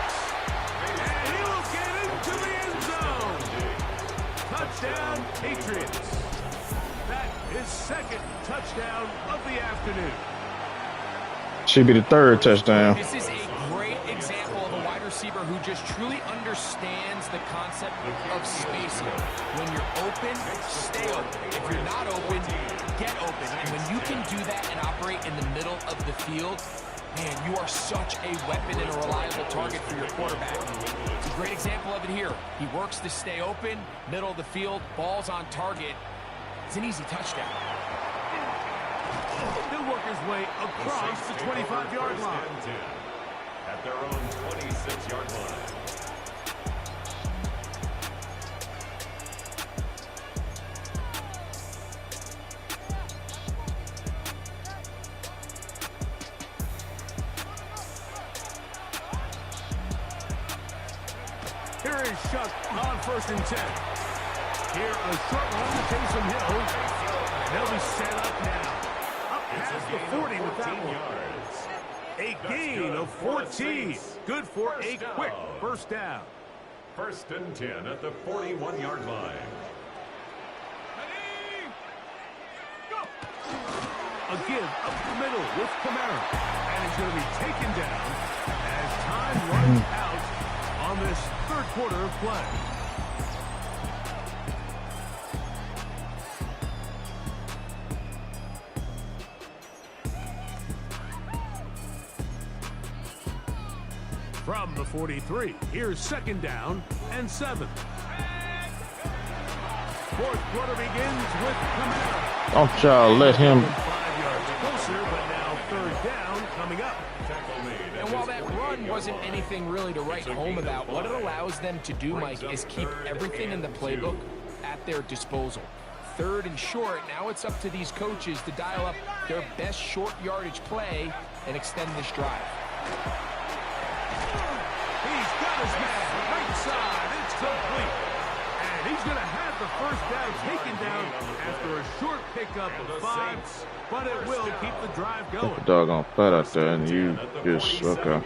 And he will get into the end zone. Touchdown, Patriots. That is second touchdown of the afternoon. Should be the third touchdown. This is a great example of a wide receiver who just truly understands the concept of spacing. When you're open, stay open. If you're not open, get open. And when you can do that and operate in the middle of the field, man, you are such a weapon and a reliable target for your quarterback. It's a great example of it here. He works to stay open, middle of the field, ball's on target. It's an easy touchdown. He'll work his way across the 25-yard line. At their own 26-yard line. Here is Shuck on 1st and 10. Here, a short one to Taysom Hill. They'll be set up now. Up past the 40 with that one. A gain of 14. Good for a quick first down. 1st and 10 at the 41-yard line. A give up the middle with Kamara. And he's going to be taken down as time runs out on this third quarter of play. From the 43, here's 2nd down and 7. Fourth quarter begins with Kamara. Don't y'all let him. 5 yards closer, but now 3rd down coming up. And while that run wasn't anything really to write home about, what it allows them to do, Mike, is keep everything in the playbook at their disposal. 3rd and short, now it's up to these coaches to dial up their best short yardage play and extend this drive. He's got his man right side. It's complete. And he's going to have the first down taken down after a short pickup of 5, but it will keep the drive going. Put the doggone flat out there, and you just okay. On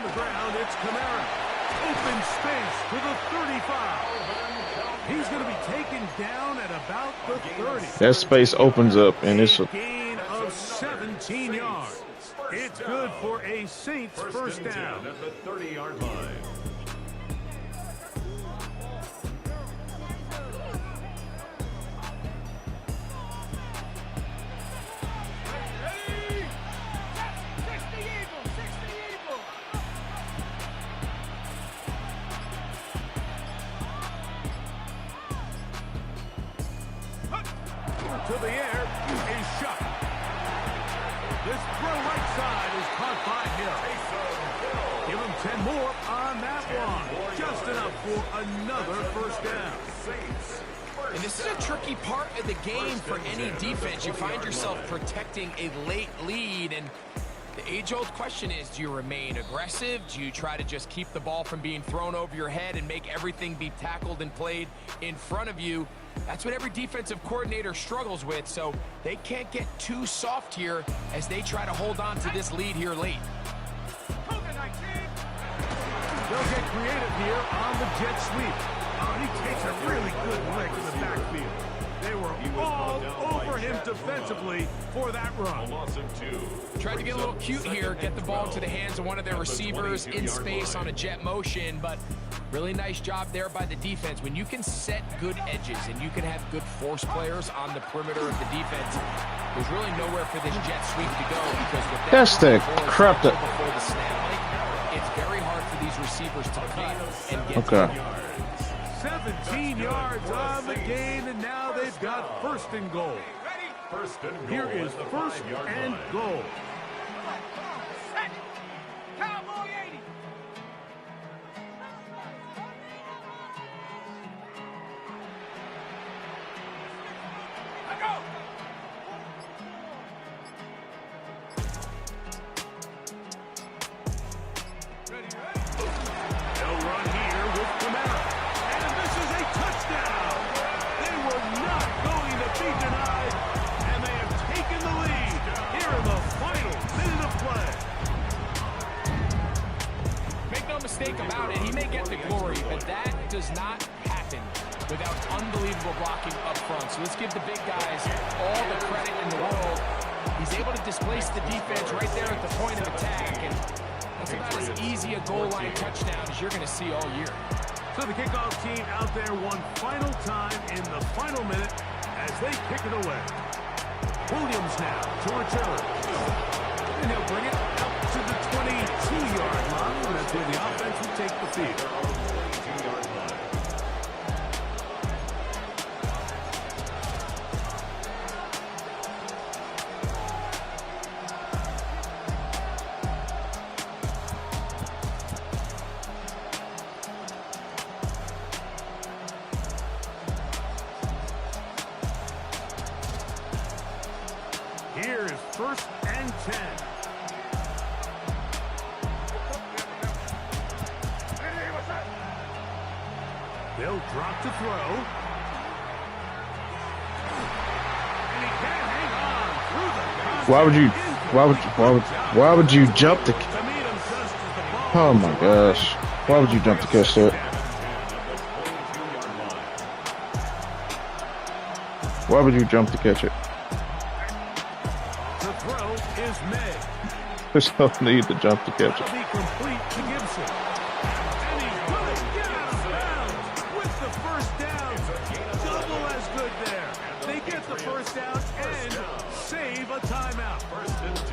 the ground, it's Kamara. Open space to the 35. He's going to be taken down at about the 30. That space opens up, and it's a Gain of 17 yards. It's good for a Saints first down. At the 30-yard line. To the air is shot. This throw right side is caught by Hill. Give him 10 more on that one. Just enough for another first down. And this is a tricky part of the game for any defense. You find yourself protecting a late lead, and the age-old question is, do you remain aggressive? Do you try to just keep the ball from being thrown over your head and make everything be tackled and played in front of you? That's what every defensive coordinator struggles with, so they can't get too soft here as they try to hold on to this lead here late. They'll get creative here on the jet sweep. Oh, and he takes a really good lick in the backfield. They were all over him defensively for that run. Tried to get a little cute here, get the ball into the hands of one of their receivers in space on a jet motion, but really nice job there by the defense. When you can set good edges and you can have good force players on the perimeter of the defense, there's really nowhere for this jet sweep to go, because with that That's the crap that. before the snap, it's very hard for these receivers to cut and get Okay. 17 yards on the gain, and now they've got 1st and goal. Here is 1st and goal. They'll run here with Kamara. And this is a touchdown. They were not going to be denied, and they have taken the lead here in the final minute of play. Make no mistake about it, he may get the glory, but that does not happen without unbelievable blocking up front. So let's give the big guys all the credit in the world. He's able to displace the defense right there at the point of attack, and that's about as easy a goal line touchdown as you're going to see all year. So the kickoff team out there one final time in the final minute as they kick it away. Williams now to return. And he'll bring it up to the 22-yard line. And that's where the offense will take the field. Here is 1st and 10. They'll drop to throw. And he can hang on through the Why would you jump the? Oh my gosh! Why would you jump to catch that? Why would you jump to catch it? The throw is made. There's no need to jump to catch That'll it. be complete to Gibson. And he's going to get out of bounds with the first down. Double as good there. They get the first down and save a timeout.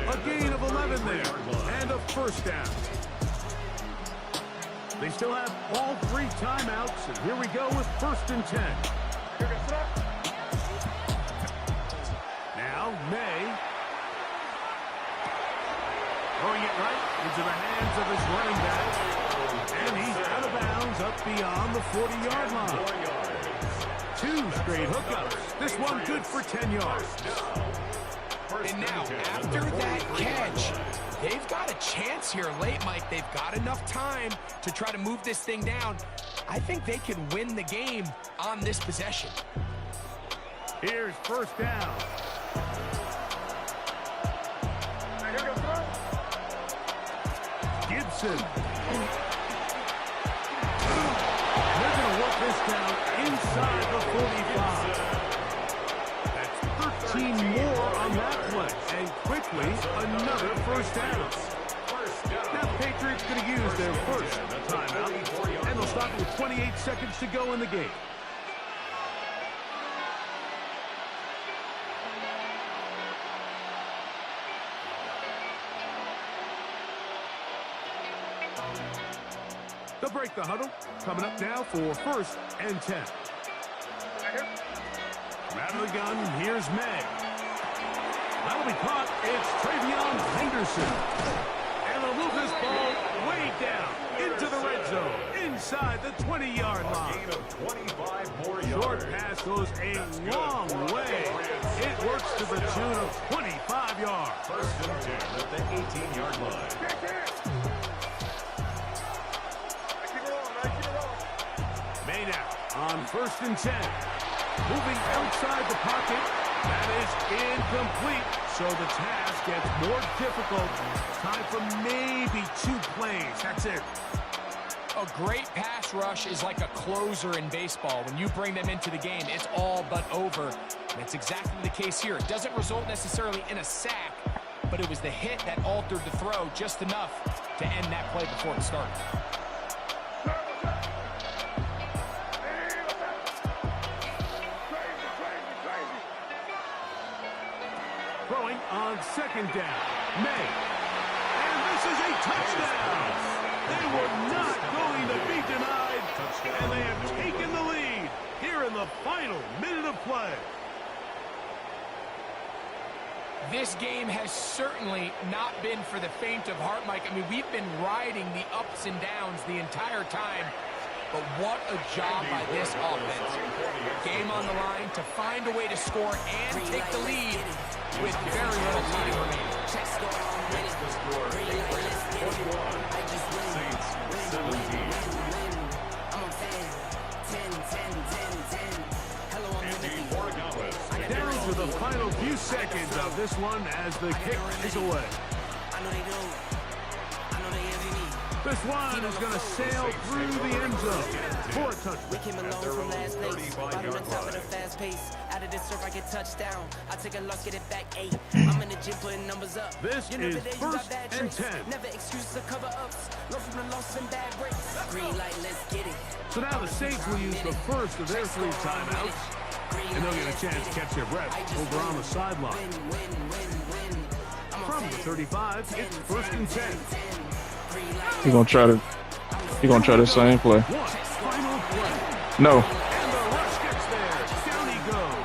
A gain of 11 there and a first down. They still have all 3 timeouts, and here we go with 1st and 10. Now May throwing it right into the hands of his running back. And he's out of bounds up beyond the 40-yard line. 2 straight hookups. This one good for 10 yards. And now, after that catch, they've got a chance here late, Mike. They've got enough time to try to move this thing down. I think they can win the game on this possession. Here's 1st down. Gibson. They're going to work this down inside the 45. That's 13 more on that play. And quickly, another first down. Now the Patriots going to use their first timeout. And they'll stop with 28 seconds to go in the game. They'll break the huddle. Coming up now for 1st and 10. From out of the gun, here's May. That'll be caught. It's Travion Henderson. And they'll move this ball way down into the red zone, inside the 20-yard line. Short pass goes a long way. It works to the tune of 25 yards. 1st and 10 at the 18-yard line. May now on 1st and 10. Moving outside the pocket. That is incomplete. So the task gets more difficult. Time for maybe 2 plays. That's it. A great pass rush is like a closer in baseball. When you bring them into the game, it's all but over. And that's exactly the case here. It doesn't result necessarily in a sack, but it was the hit that altered the throw just enough to end that play before it started. Throwing on 2nd down. May. And this is a touchdown. They were not going to be denied. And they have taken the lead here in the final minute of play. This game has certainly not been for the faint of heart, Mike. I mean, we've been riding the ups and downs the entire time. But what a job by this offense. Game on the line to find a way to score and take the lead with very little time remaining. Down to the final few seconds of this one as the kick is away. This one is going to sail through the end zone for a touchdown. We came along from last place. Bottom on top of the fast pace. Out of this surf, I get touchdown. I take a loss, get it back 8. I'm in the gym putting numbers up. This You know is the days you first got bad and traits. 10. Never excuses or cover-ups. Learn from the loss and bad breaks. Green light, let's get it. So now the Saints will use the first of their 3 timeouts, and they'll get a chance to catch their breath over on the sideline. From the 35, it's first and 10. He's gonna try the same play. One final play. No. And the rush gets there. Down he goes.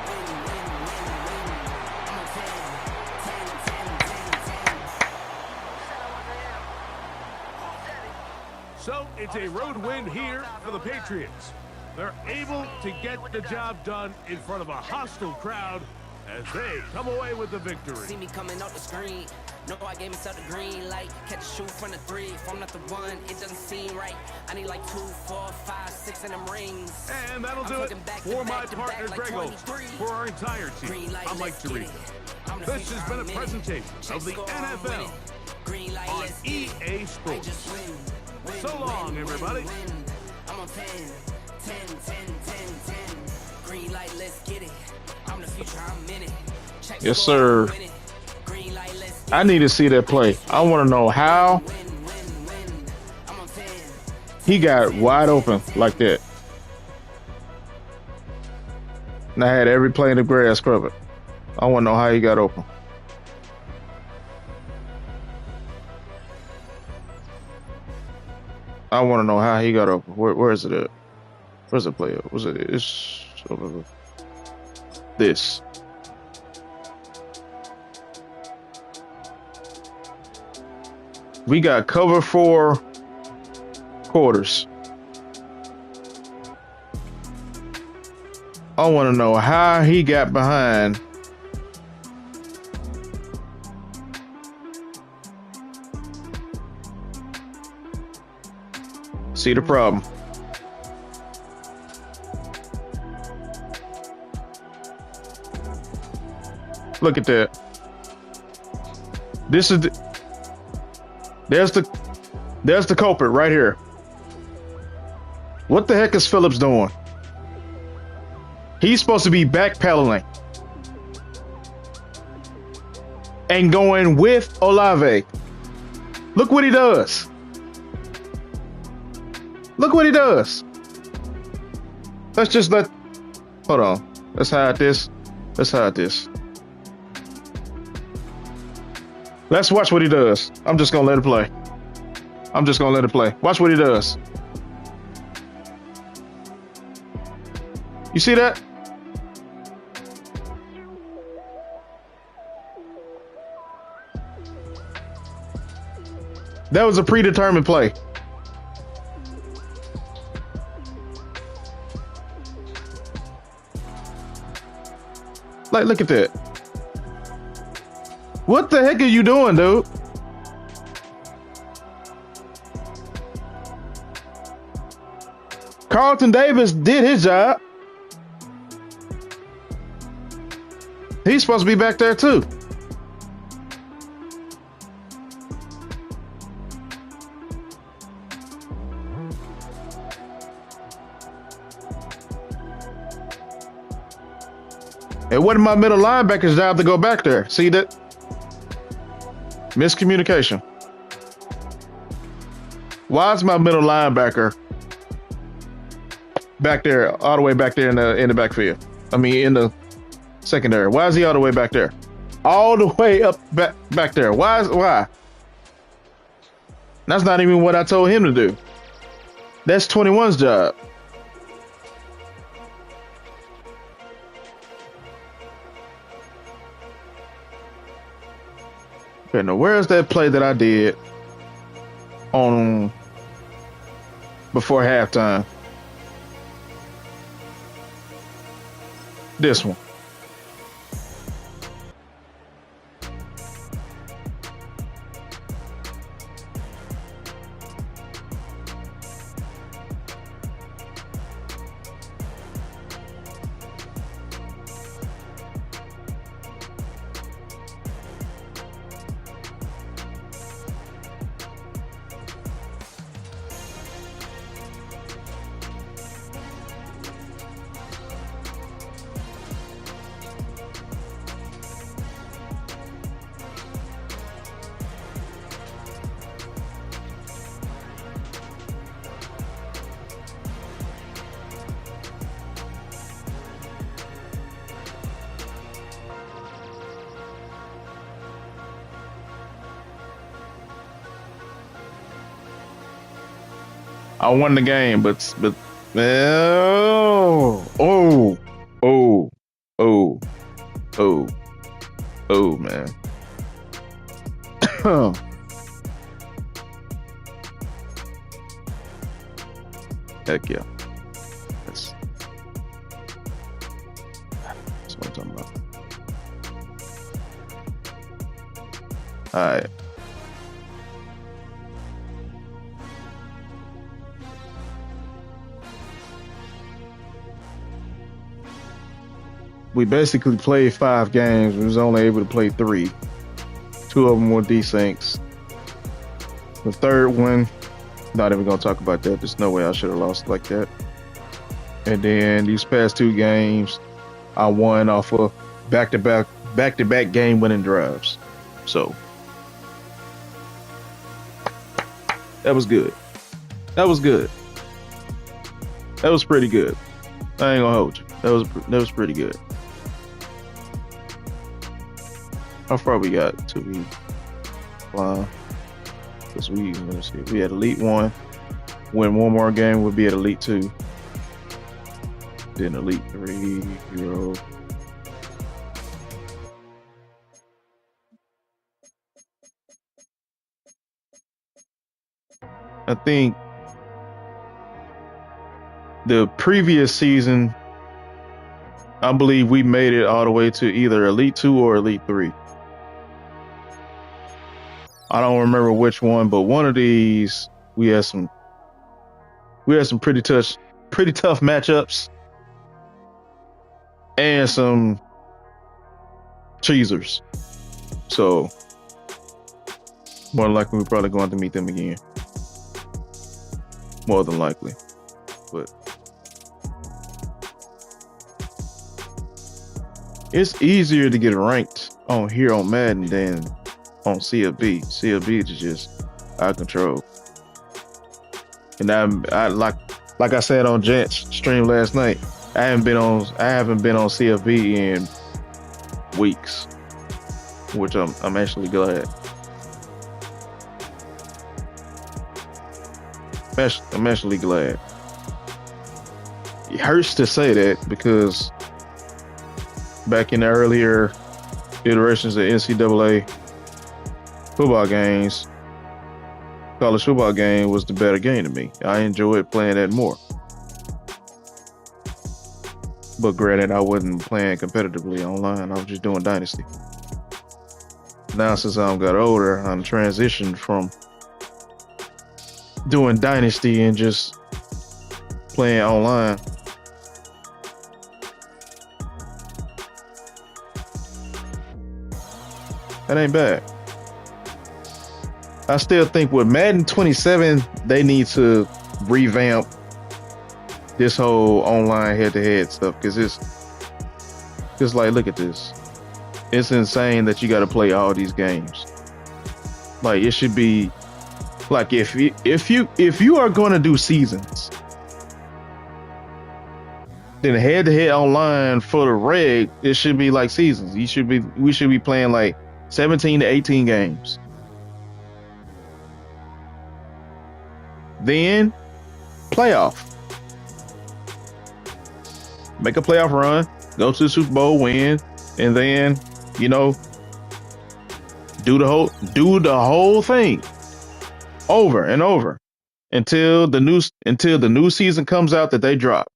So it's a road win here for the Patriots. They're able to get the job done in front of a hostile crowd as they come away with the victory. See me coming out the screen. No, I gave myself the green light. Catch a shoot from the 3. If I'm not the one, it doesn't seem right. I need like 2, 4, 5, 6 in them rings. And that'll do it for my partner, Grego, for our entire team. I'm Mike Tirico. This has been a presentation of the NFL on EA Sports. So long, everybody. I'm on 10, 10, 10, 10, 10. Green light, let's get it. I'm the future, I'm in it. Check Yes, sir. I need to see that play. I want to know how he got wide open like that. And I had every play in the grass covered. I want to know how he got open. I want to know how he got open. Where is it at? Where's the play at? Was it? It's this. We got cover 4 quarters. I want to know how he got behind. See the problem. Look at that. This is there's the culprit right here. What the heck is Phillips doing? He's supposed to be backpedaling and going with Olave. Look what he does. Look what he does. Let's just hold on. Let's hide this. Let's hide this. Let's watch what he does. I'm just gonna let it play. I'm just gonna let it play. Watch what he does. You see that? That was a predetermined play. Like, look at that. What the heck are you doing, dude? Carlton Davis did his job. He's supposed to be back there too. It wasn't my middle linebacker's job to go back there. See that? Miscommunication. Why is my middle linebacker back there, all the way back there in the backfield? I mean, in the secondary. Why is he all the way back there? All the way up back there. Why? That's not even what I told him to do. That's 21's job. Okay, now where's that play that I did on before halftime? This one. I won the game, but oh man. Heck yeah. That's what I'm talking about. All right. We basically played 5 games. We was only able to play 3. 2 of them were desyncs. The third one, not even gonna talk about that. There's no way I should have lost like that. And then these past 2 games, I won off of back-to-back game-winning drives. So that was good. That was good. That was pretty good. I ain't gonna hold you. That was pretty good. How far we got to be? Wow. Because let's see, we had Elite 1. Win one more game, we'll be at Elite 2. Then Elite 3, 0. I think the previous season, I believe we made it all the way to either Elite 2 or Elite 3. I don't remember which one, but one of these we had some pretty tough matchups and some cheesers. So more than likely we're probably going to meet them again. More than likely. But it's easier to get ranked on here on Madden than on CFB. CFB is just out of control. And I like I said on Jant's stream last night, I haven't been on CFB in weeks, which I'm actually glad. I'm actually glad. It hurts to say that because back in the earlier iterations of NCAA football games, college football game was the better game to me. I enjoyed playing that more. But granted, I wasn't playing competitively online. I was just doing Dynasty. Now, since I got older, I'm transitioned from doing Dynasty and just playing online. That ain't bad. I still think with Madden 27, they need to revamp this whole online head-to-head stuff, because it's like, look at this. It's insane that you got to play all these games. Like, it should be like if you are going to do seasons, then head-to-head online for the reg, it should be like seasons. We should be playing like 17 to 18 games. Then playoff. Make a playoff run, go to the Super Bowl, win, and then, do the whole thing over and over until the new season comes out that they drop.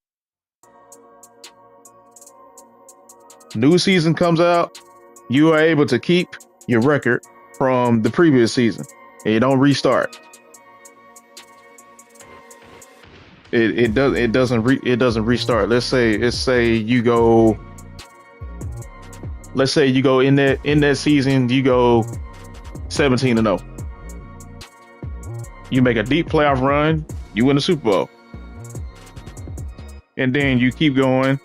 New season comes out, you are able to keep your record from the previous season, and you don't restart. It doesn't restart. Let's say you go in that season, you go 17-0. You make a deep playoff run, you win the Super Bowl. And then you keep going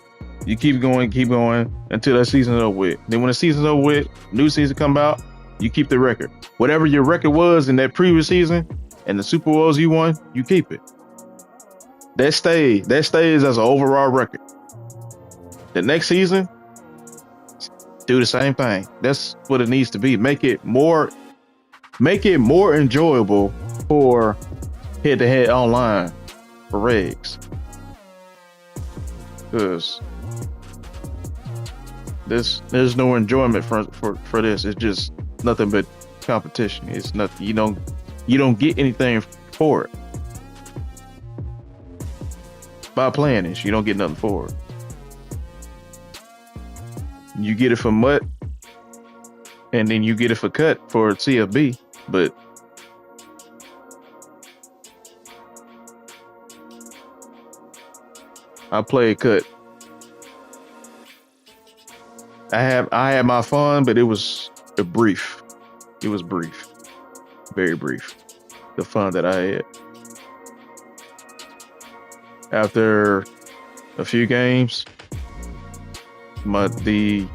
until that season's over with. Then when the season's over with, new season come out, you keep the record. Whatever your record was in that previous season and the Super Bowls you won, you keep it. That stays as an overall record. The next season, do the same thing. That's what it needs to be. Make it more enjoyable for head-to-head online for regs. Because there's no enjoyment for this. It's just nothing but competition. It's nothing. You don't get anything for it. By playing this, you don't get nothing for it. You get it for MUT, and then you get it for cut for CFB, but I played cut. I had my fun, but it was brief. It was brief. Very brief. The fun that I had. After a few games, the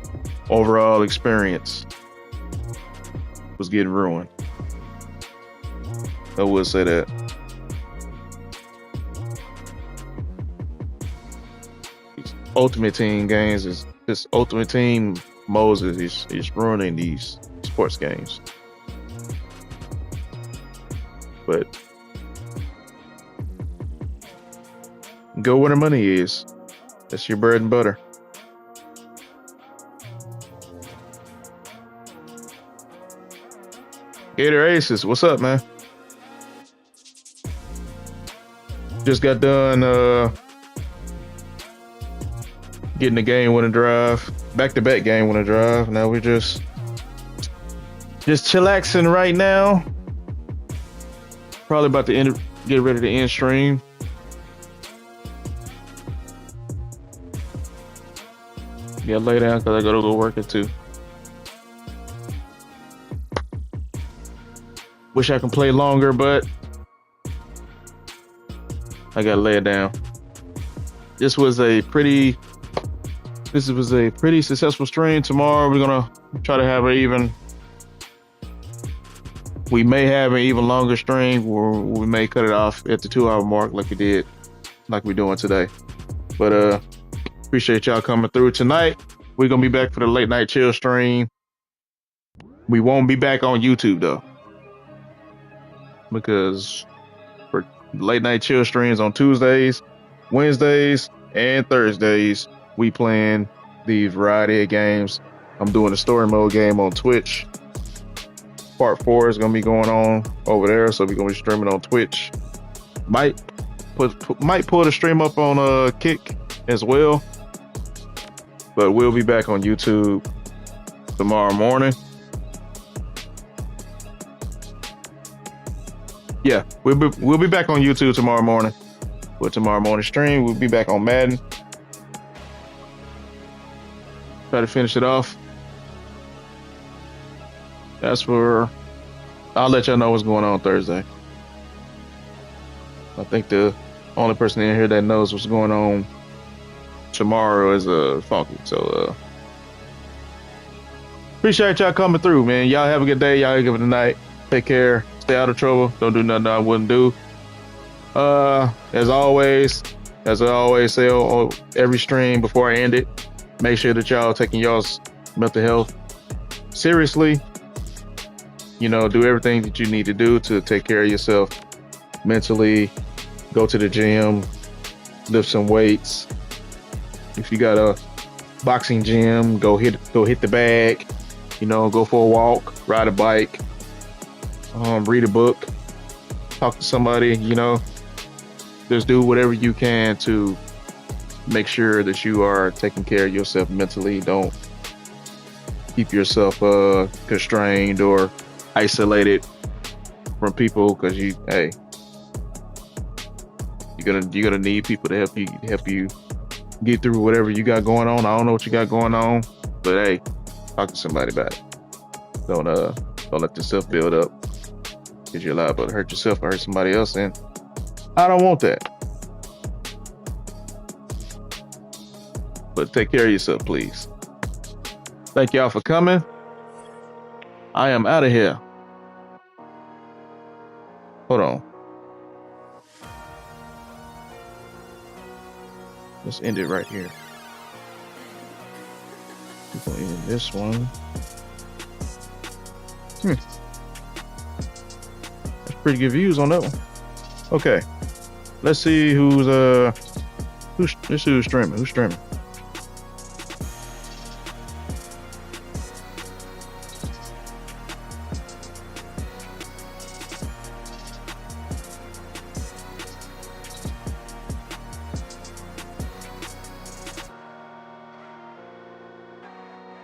overall experience was getting ruined. I would say that. These Ultimate Team games this Ultimate Team Moses is ruining these sports games. But go where the money is. That's your bread and butter. Gator Aces, what's up, man? Just got done getting the game winning drive, back-to-back game winning drive. Now we're just chillaxing right now. Probably about to get ready to end stream. Yeah, lay down because I gotta go work at 2. Wish I could play longer, but I gotta lay it down. This was a pretty successful stream. Tomorrow we're gonna try to have we may have an even longer stream, or we may cut it off at the 2-hour mark like we're doing today. But appreciate y'all coming through tonight. We're gonna be back for the late night chill stream. We won't be back on YouTube though, because for late night chill streams on Tuesdays, Wednesdays, and Thursdays, we playing the variety of games. I'm doing a story mode game on Twitch. Part 4 is gonna be going on over there, so we're gonna be streaming on Twitch. Might pull the stream up on Kick as well, but we'll be back on YouTube tomorrow morning. Yeah, we'll be back on YouTube tomorrow morning. With tomorrow morning stream, we'll be back on Madden. Try to finish it off. I'll let y'all know what's going on Thursday. I think the only person in here that knows what's going on tomorrow is Funky. So appreciate y'all coming through, man. Y'all have a good day. Y'all have a good night. Take care. Stay out of trouble. Don't do nothing I wouldn't do. As always, as I always say on every stream before I end it, make sure that y'all taking y'all's mental health seriously. Do everything that you need to do to take care of yourself mentally. Go to the gym, lift some weights. If you got a boxing gym, go hit the bag. Go for a walk, ride a bike, read a book, talk to somebody. Just do whatever you can to make sure that you are taking care of yourself mentally. Don't keep yourself constrained or isolated from people, because you're gonna need people to help you get through whatever you got going on. I don't know what you got going on, but hey, talk to somebody about it. Don't let yourself build up, because you're liable to hurt yourself or hurt somebody else, and I don't want that. But take care of yourself, please. Thank y'all for coming. I am out of here. Hold on. Let's end it right here. We're gonna end this one. That's pretty good views on that one. Okay. Let's see who's let's see who's streaming. Who's streaming?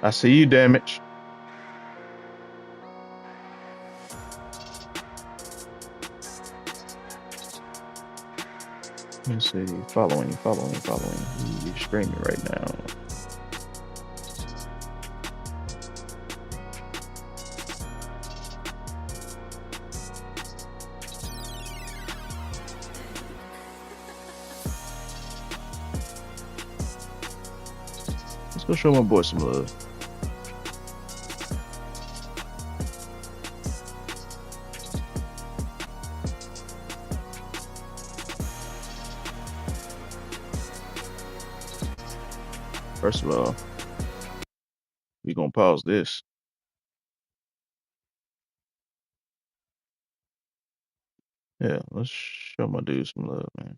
I see you, damage. Let's see. Following. He's streaming right now. Let's go show my boy some love. First of all, we're gonna pause this. Yeah, let's show my dude some love, man.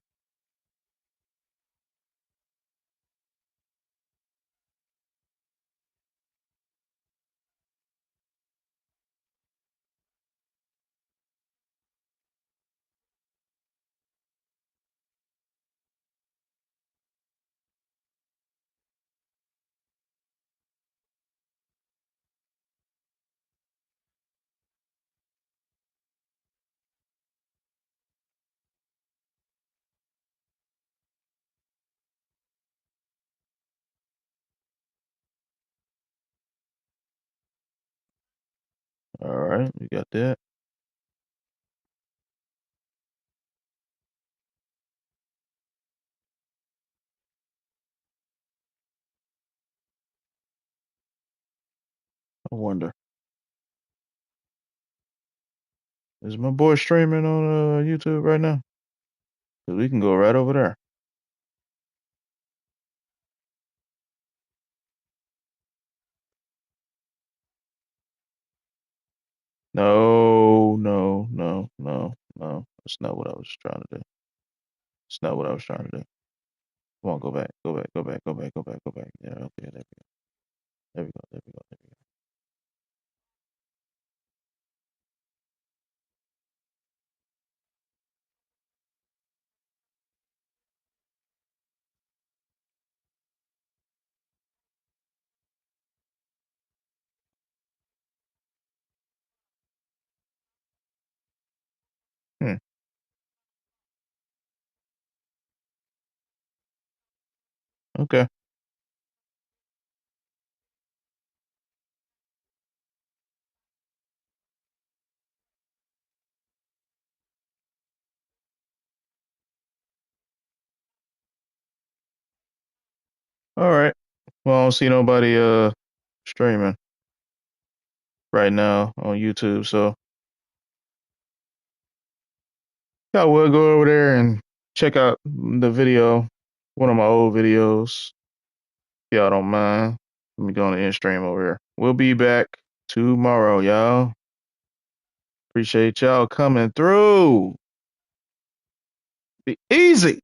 All right, we got that. I wonder, is my boy streaming on YouTube right now? 'Cause we can go right over there. No. That's not what I was trying to do. It's not what I was trying to do. Come on, go back. Yeah, okay, there we go. There we go. Hmm. Okay. All right. Well, I don't see nobody streaming right now on YouTube, so I will go over there and check out the video, one of my old videos. If y'all don't mind. Let me go on the end stream over here. We'll be back tomorrow, y'all. Appreciate y'all coming through. Be easy.